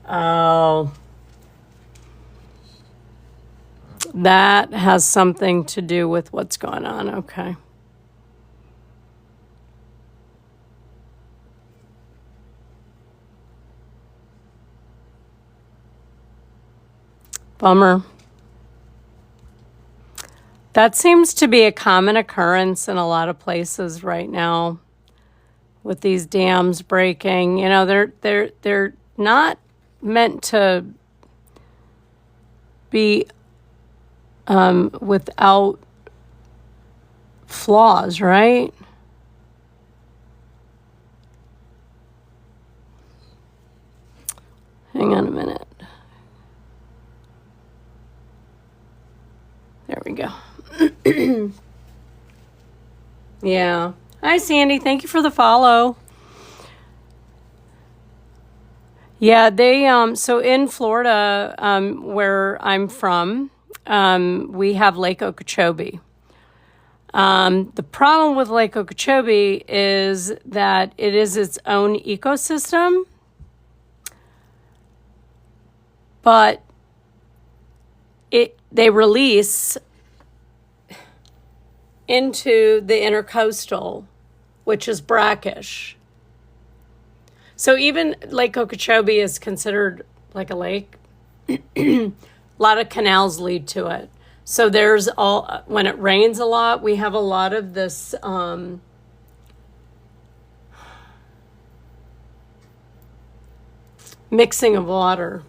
Oh, that has something to do with what's going on. Okay. Bummer. That seems to be a common occurrence in a lot of places right now with these dams breaking. You know, they're not meant to be without flaws, right? Hang on a minute. There we go. Yeah. Hi, Sandy. Thank you for the follow. Yeah, they so in Florida, where I'm from, we have Lake Okeechobee. The problem with Lake Okeechobee is that it is its own ecosystem, but they release into the intercoastal, which is brackish. So even Lake Okeechobee is considered like a lake. A lot of canals lead to it. So there's when it rains a lot, we have a lot of this mixing of water.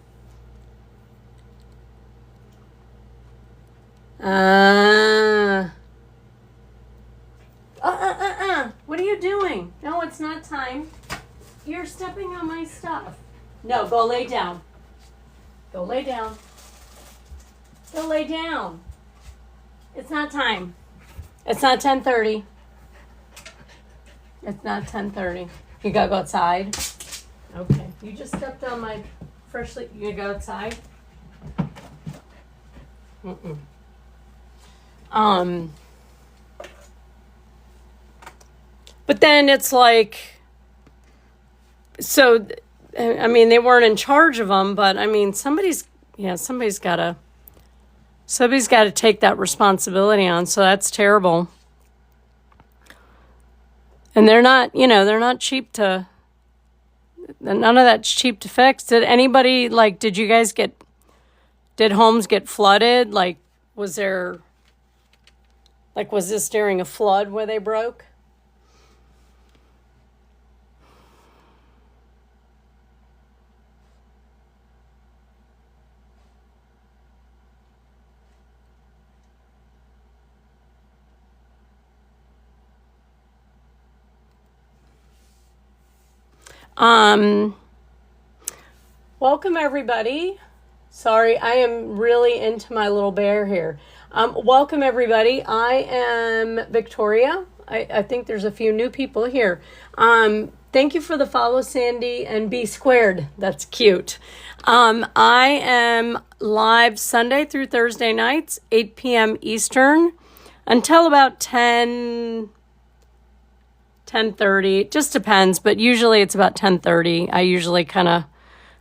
What are you doing? No, it's not time. You're stepping on my stuff. No, go lay down. Go lay down. Go lay down. It's not time. It's not 10:30. It's not 10:30. You gotta go outside. Okay. You just stepped on my freshly. You gotta go outside. But then it's like, so, I mean, they weren't in charge of them, but I mean, somebody's got to take that responsibility on. So that's terrible. And they're not cheap to, none of that's cheap to fix. Did anybody, like, did homes get flooded? Like, was this during a flood where they broke? Welcome everybody. Sorry, I am really into my little bear here. Welcome everybody. I am Victoria. I think there's a few new people here. Thank you for the follow, Sandy, and B squared. That's cute. I am live Sunday through Thursday nights, 8 p.m. Eastern, until about 10:30. It just depends, but usually it's about 10:30. I usually kind of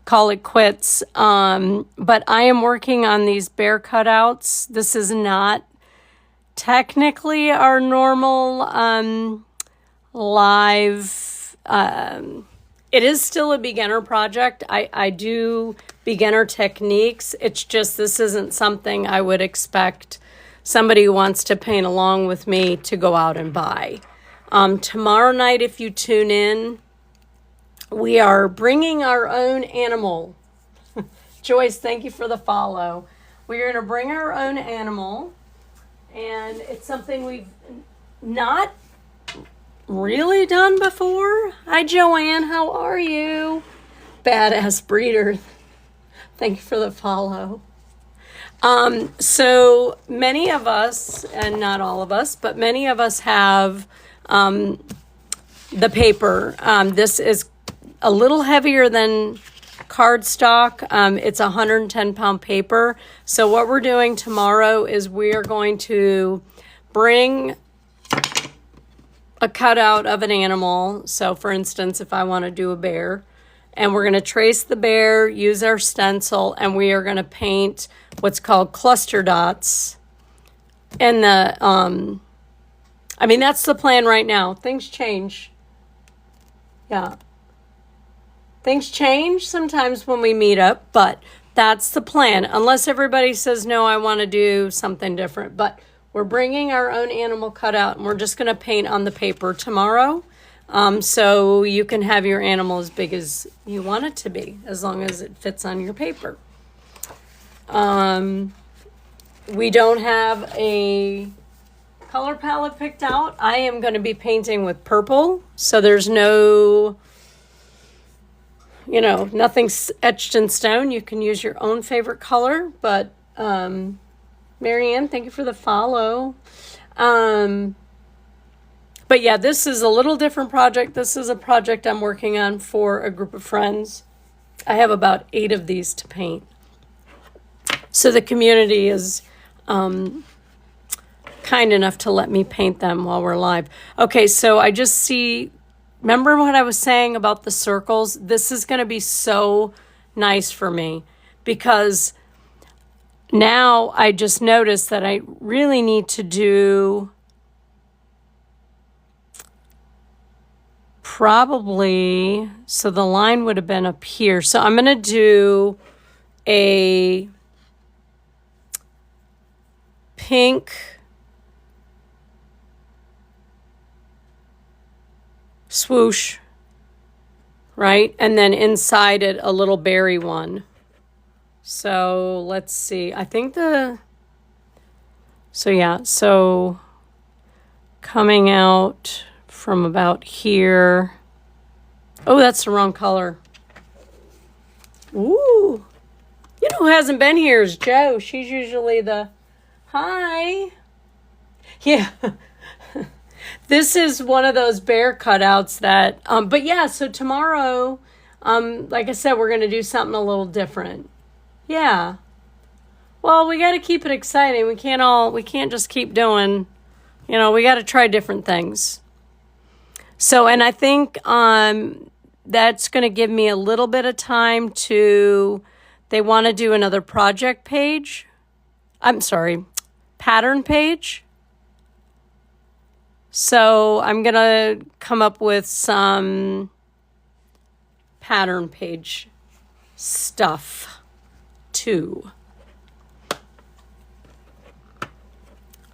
call it quits. But I am working on these bear cutouts. This is not technically our normal live. It is still a beginner project. I do beginner techniques. It's just this isn't something I would expect somebody who wants to paint along with me to go out and buy. Tomorrow night, if you tune in, we are bringing our own animal. Joyce, thank you for the follow. We're going to bring our own animal, and it's something we've not really done before. Hi, Joanne. How are you? Badass breeder. Thank you for the follow. So many of us, and not all of us, but many of us have the paper. This is a little heavier than cardstock. It's 110-pound paper. So what we're doing tomorrow is we are going to bring a cutout of an animal. So for instance, if I want to do a bear, and we're going to trace the bear, use our stencil, and we are going to paint what's called cluster dots. And that's the plan right now. Things change. Yeah. Things change sometimes when we meet up, but that's the plan. Unless everybody says, no, I want to do something different. But we're bringing our own animal cutout, and we're just going to paint on the paper tomorrow. So you can have your animal as big as you want it to be, as long as it fits on your paper. We don't have a color palette picked out. I am going to be painting with purple, so there's no, nothing's etched in stone. You can use your own favorite color, but Marianne, thank you for the follow. But yeah, this is a little different project. This is a project I'm working on for a group of friends. I have about 8 of these to paint. So the community is kind enough to let me paint them while we're live. Okay, so I just see, remember what I was saying about the circles? This is going to be so nice for me because now I just noticed that I really need to do probably, so the line would have been up here. So I'm going to do a pink swoosh, right? And then inside it, a little berry one. So let's see. I think so coming out from about here. Oh, that's the wrong color. Ooh. You know who hasn't been here is Jo. She's usually the, hi. Yeah. This is one of those bear cutouts that, but yeah, so tomorrow, like I said, we're going to do something a little different. Yeah. Well, we got to keep it exciting. We can't just keep doing, we got to try different things. So, and I think that's going to give me a little bit of time they want to do another project page. Pattern page. So I'm going to come up with some pattern page stuff too.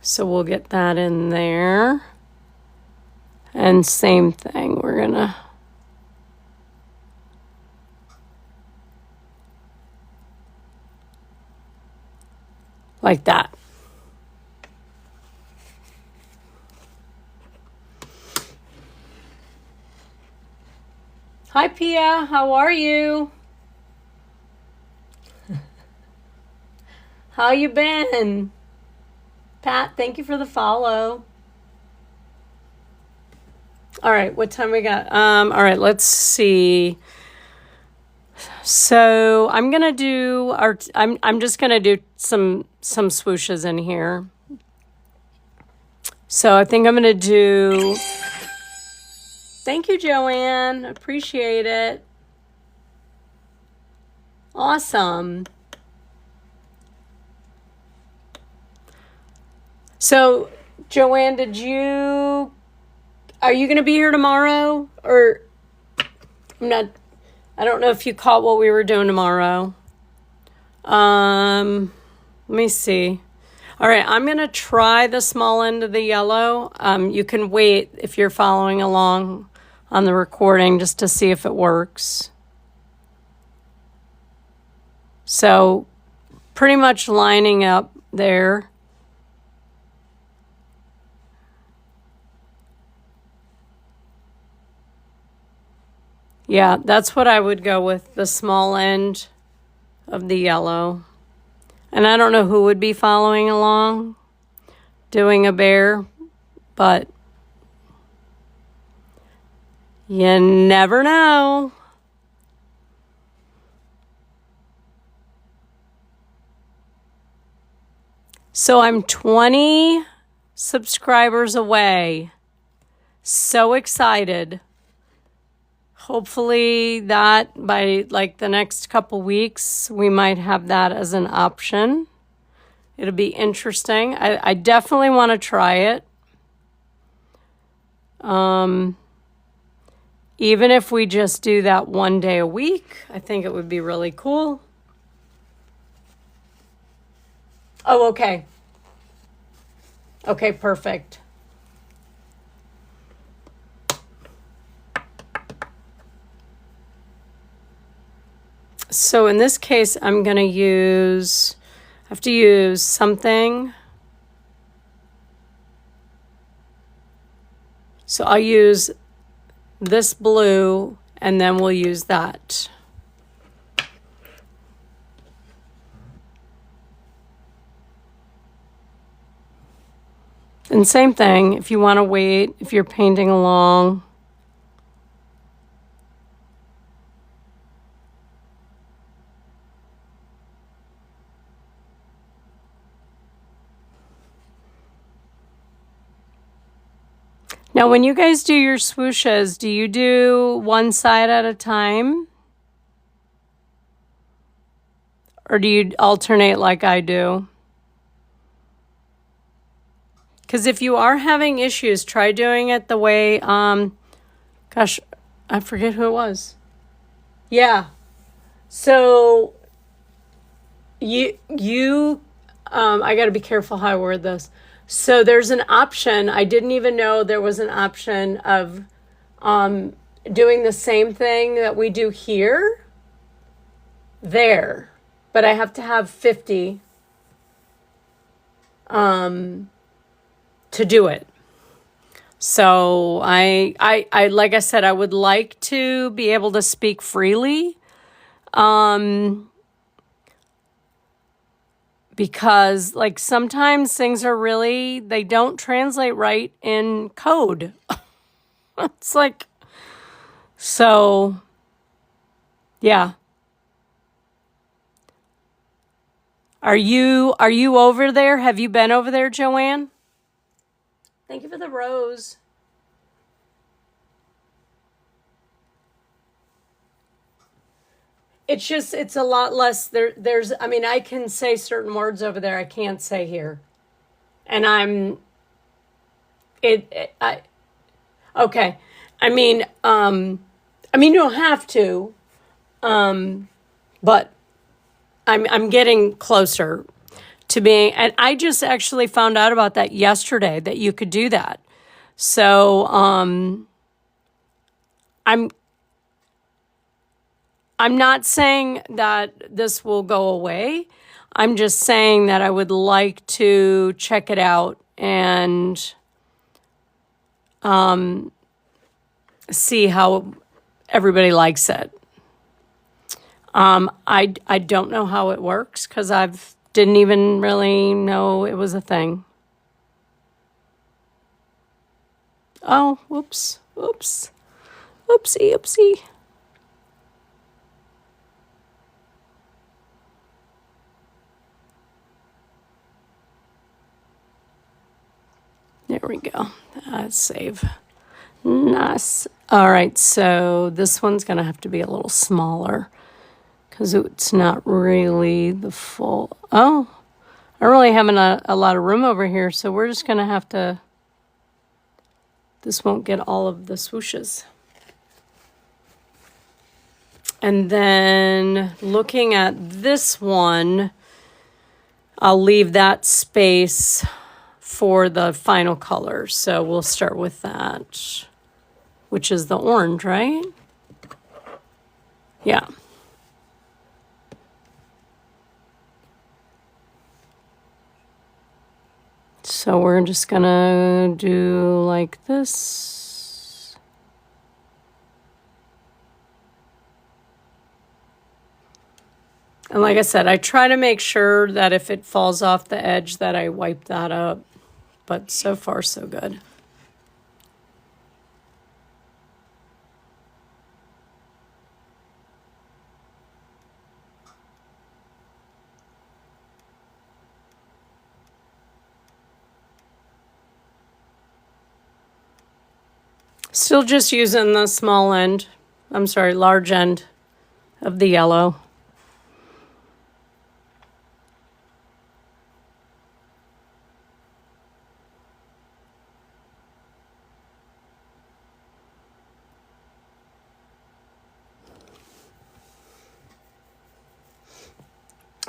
So we'll get that in there. And same thing, we're going to like that. Hi, Pia. How are you? How you been? Pat, thank you for the follow. All right, what time we got? All right, let's see. So I'm gonna do I'm just gonna do some swooshes in here. So I think I'm gonna do. Thank you, Joanne. Appreciate it. Awesome. So, Joanne, are you going to be here tomorrow? Or, I don't know if you caught what we were doing tomorrow. Let me see. All right, I'm going to try the small end of the yellow. You can wait if you're following along on the recording just to see if it works. So, pretty much lining up there. Yeah, that's what I would go with, the small end of the yellow. And I don't know who would be following along doing a bear, but you never know. So I'm 20 subscribers away. So excited. Hopefully that by like the next couple weeks, we might have that as an option. It'll be interesting. I definitely want to try it. Even if we just do that one day a week, I think it would be really cool. Oh, okay. Okay, perfect. So in this case, I'm going to have to use something. So I'll use this blue and then we'll use that. And same thing, if you want to wait, if you're painting along. Now, when you guys do your swooshes, do you do one side at a time? Or do you alternate like I do? Because if you are having issues, try doing it the way, gosh, I forget who it was. Yeah. So, I got to be careful how I word this. So there's an option. I didn't even know there was an option of doing the same thing that we do here, there. But I have to have 50 to do it. So I like I said, I would like to be able to speak freely. Because like sometimes things are really, they don't translate right in code. It's like, so yeah. Are you over there? Have you been over there, Joanne? Thank you for the rose. It's a lot less there's I mean, I can say certain words over there I can't say here. And okay. I mean, you don't have to. But I'm getting closer to being, and I just actually found out about that yesterday, that you could do that. So, I'm not saying that this will go away. I'm just saying that I would like to check it out and see how everybody likes it. I don't know how it works because didn't even really know it was a thing. Oh, whoops, whoops, oopsie, oopsie. There we go. Save. Nice. All right, so this one's going to have to be a little smaller because it's not really the full. Oh, I really haven't a lot of room over here, so we're just going to have to. This won't get all of the swooshes. And then looking at this one, I'll leave that space for the final color. So we'll start with that, which is the orange, right? Yeah. So we're just gonna do like this. And like I said, I try to make sure that if it falls off the edge that I wipe that up. But so far, so good. Still just using the small end, large end of the yellow.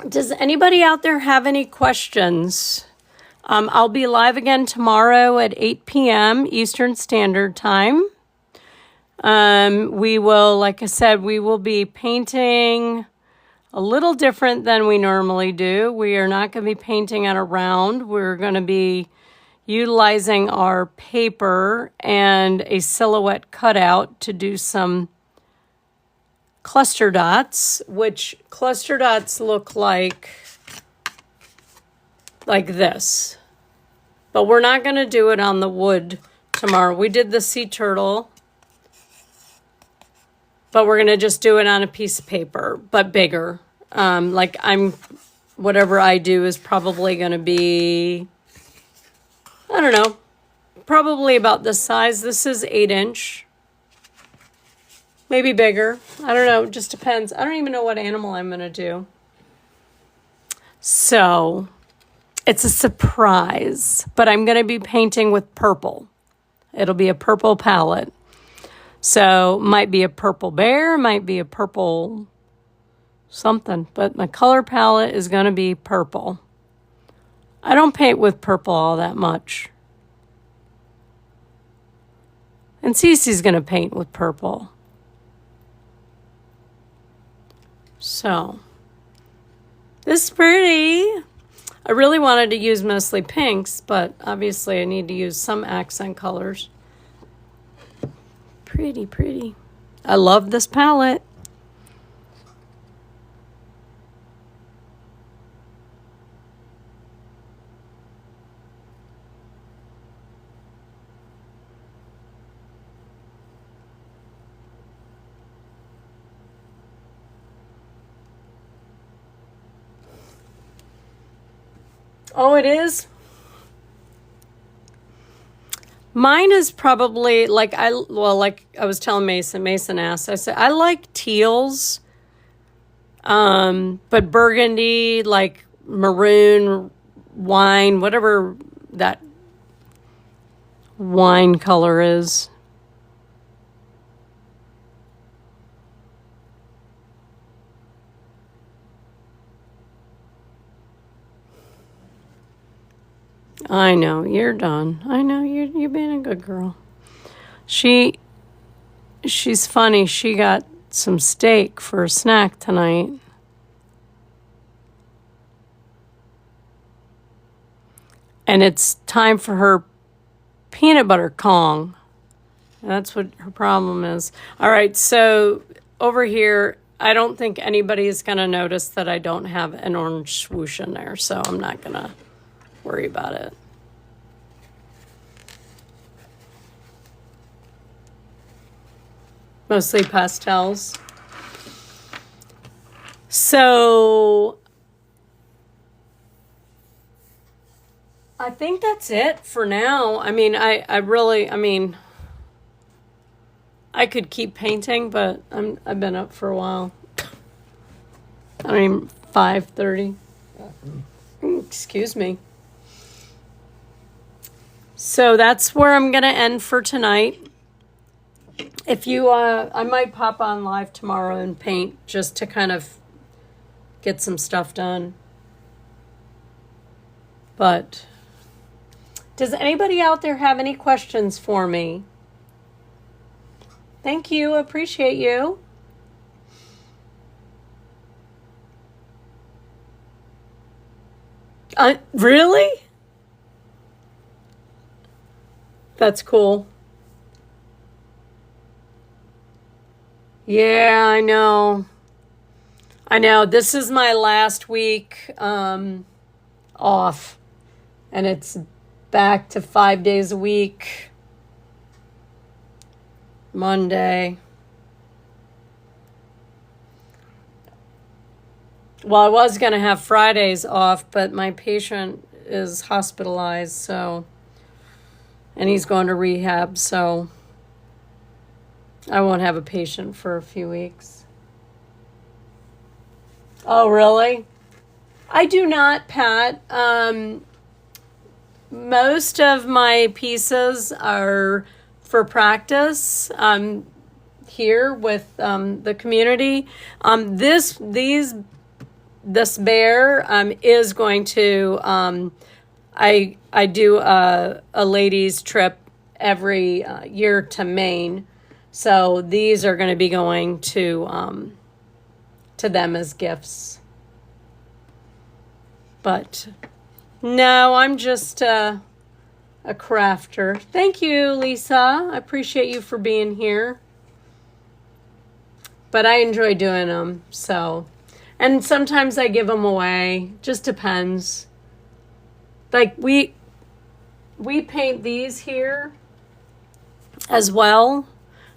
Does anybody out there have any questions? I'll be live again tomorrow at 8 p.m. Eastern Standard Time. We will, like I said, we will be painting a little different than we normally do. We are not going to be painting on a round. We're going to be utilizing our paper and a silhouette cutout to do some cluster dots, which cluster dots look like this. But we're not going to do it on the wood tomorrow. We did the sea turtle, but we're going to just do it on a piece of paper, but bigger. Whatever I do is probably going to be, I don't know, probably about this size. This is 8-inch. Maybe bigger. I don't know. It just depends. I don't even know what animal I'm going to do. So it's a surprise, but I'm going to be painting with purple. It'll be a purple palette. So might be a purple bear, might be a purple something, but my color palette is going to be purple. I don't paint with purple all that much. And Cece's going to paint with purple. So, this is pretty. I really wanted to use mostly pinks, but obviously I need to use some accent colors. Pretty, pretty. I love this palette. Oh, it is? Mine is probably like I was telling Mason. Mason asked. I said I like teals, but burgundy, like maroon, wine, whatever that wine color is. I know, you're done. I know, you're being a good girl. She's funny. She got some steak for a snack tonight. And it's time for her peanut butter Kong. That's what her problem is. All right, so over here, I don't think anybody is going to notice that I don't have an orange swoosh in there, so I'm not going to worry about it. Mostly pastels. So I think that's it for now. I mean, I could keep painting, but I've been up for a while. I mean, 5:30. Excuse me. So that's where I'm going to end for tonight. If you, I might pop on live tomorrow and paint just to kind of get some stuff done. But does anybody out there have any questions for me? Thank you. Appreciate you. Really? That's cool. Yeah, I know. I know. This is my last week off, and it's back to 5 days a week. Monday. Well, I was going to have Fridays off, but my patient is hospitalized, so, and he's going to rehab, so I won't have a patient for a few weeks. Oh, really? I do not, Pat. Most of my pieces are for practice here with the community. This bear is going to, I do a ladies trip every year to Maine. So these are going to be going to them as gifts. But no, I'm just a crafter. Thank you, Lisa. I appreciate you for being here. But I enjoy doing them, so. And sometimes I give them away. Just depends. Like we paint these here as well.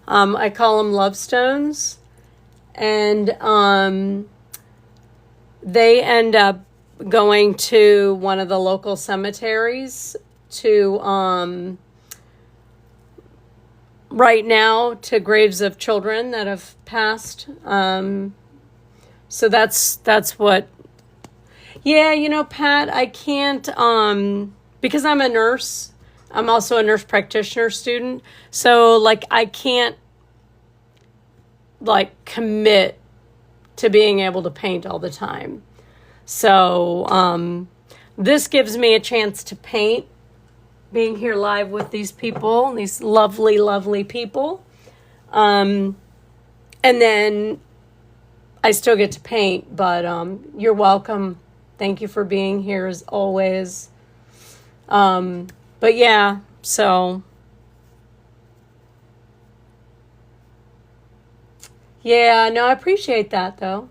I call them love stones. And they end up going to one of the local cemeteries to right now to graves of children that have passed. So that's what. Yeah, you know, Pat, I can't because I'm a nurse. I'm also a nurse practitioner student. So like I can't like commit to being able to paint all the time. So this gives me a chance to paint, being here live with these people, these lovely, lovely people. And then I still get to paint, but you're welcome. Thank you for being here as always. But yeah, so yeah, no, I appreciate that though.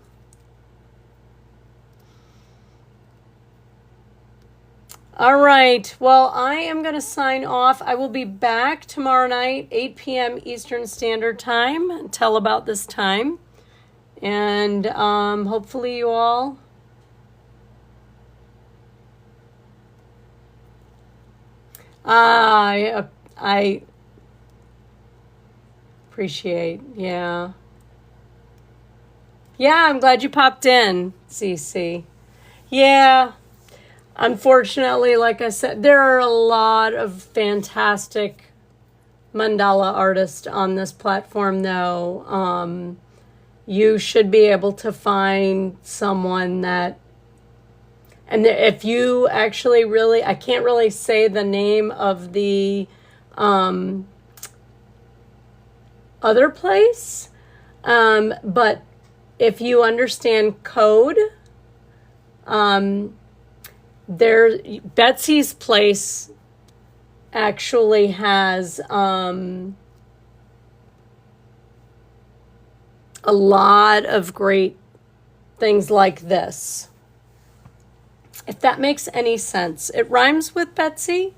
All right. Well, I am going to sign off. I will be back tomorrow night, 8 p.m. Eastern Standard Time, until about this time. And hopefully you all I appreciate, yeah. Yeah, I'm glad you popped in, Cece. Yeah. Unfortunately, like I said, there are a lot of fantastic mandala artists on this platform, though. You should be able to find someone that, and if you actually really, I can't really say the name of the other place, but if you understand code, there, Betsy's place actually has a lot of great things like this. If that makes any sense. It rhymes with Betsy,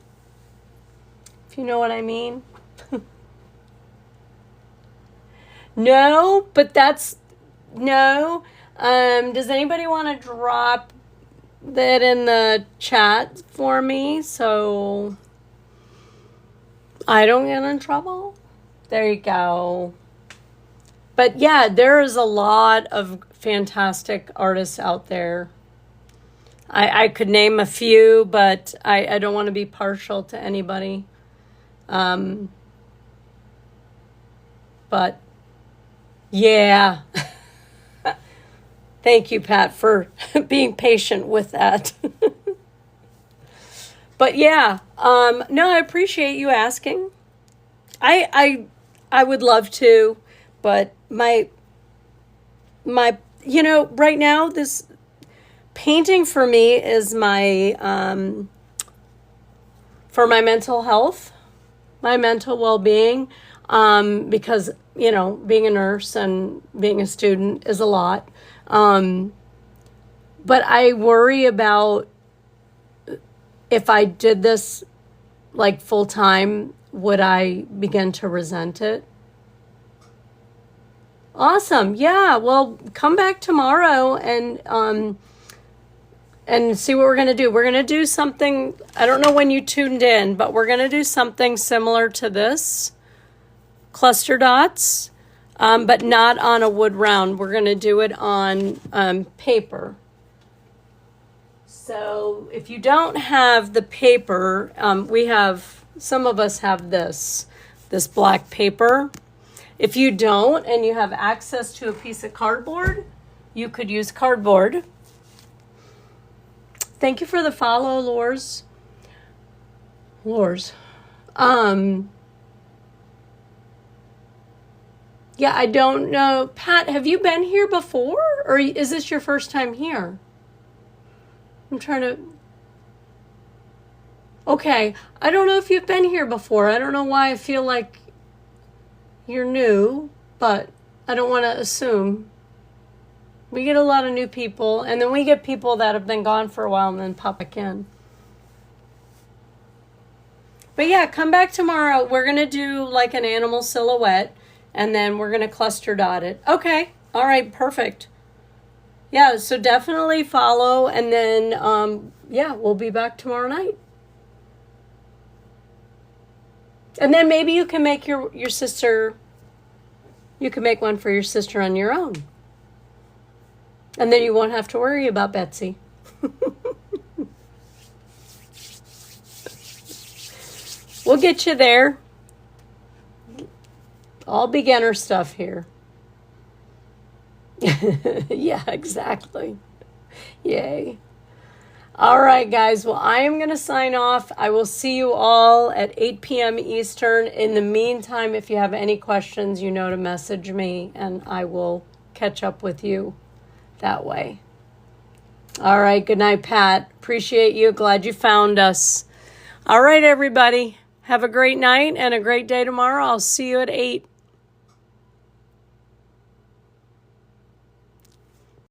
if you know what I mean. No, but that's, no. Does anybody want to drop that in the chat for me so I don't get in trouble? There you go. But yeah, there is a lot of fantastic artists out there. I could name a few, but I don't want to be partial to anybody. But yeah. Thank you, Pat, for being patient with that. But yeah, no, I appreciate you asking. I would love to, but my right now this painting for me is my for my mental health, my mental well-being, because being a nurse and being a student is a lot. But I worry about if I did this like full time, would I begin to resent it? Awesome. Yeah. Well, come back tomorrow and see what we're going to do. We're going to do something. I don't know when you tuned in, but we're going to do something similar to this. Cluster dots. But not on a wood round. We're going to do it on paper. So if you don't have the paper, some of us have this black paper. If you don't and you have access to a piece of cardboard, you could use cardboard. Thank you for the follow, Lors. Yeah, I don't know. Pat, have you been here before? Or is this your first time here? I'm trying to... Okay, I don't know if you've been here before. I don't know why I feel like you're new, but I don't want to assume. We get a lot of new people, and then we get people that have been gone for a while and then pop back in. But yeah, come back tomorrow. We're going to do like an animal silhouette. And then we're going to cluster dot it. Okay. All right. Perfect. Yeah. So definitely follow. And then, we'll be back tomorrow night. And then maybe you can make your sister, you can make one for your sister on your own. And then you won't have to worry about Betsy. We'll get you there. All beginner stuff here. Yeah, exactly. Yay. All right, guys. Well, I am going to sign off. I will see you all at 8 p.m. Eastern. In the meantime, if you have any questions, you know to message me, and I will catch up with you that way. All right. Good night, Pat. Appreciate you. Glad you found us. All right, everybody. Have a great night and a great day tomorrow. I'll see you at 8.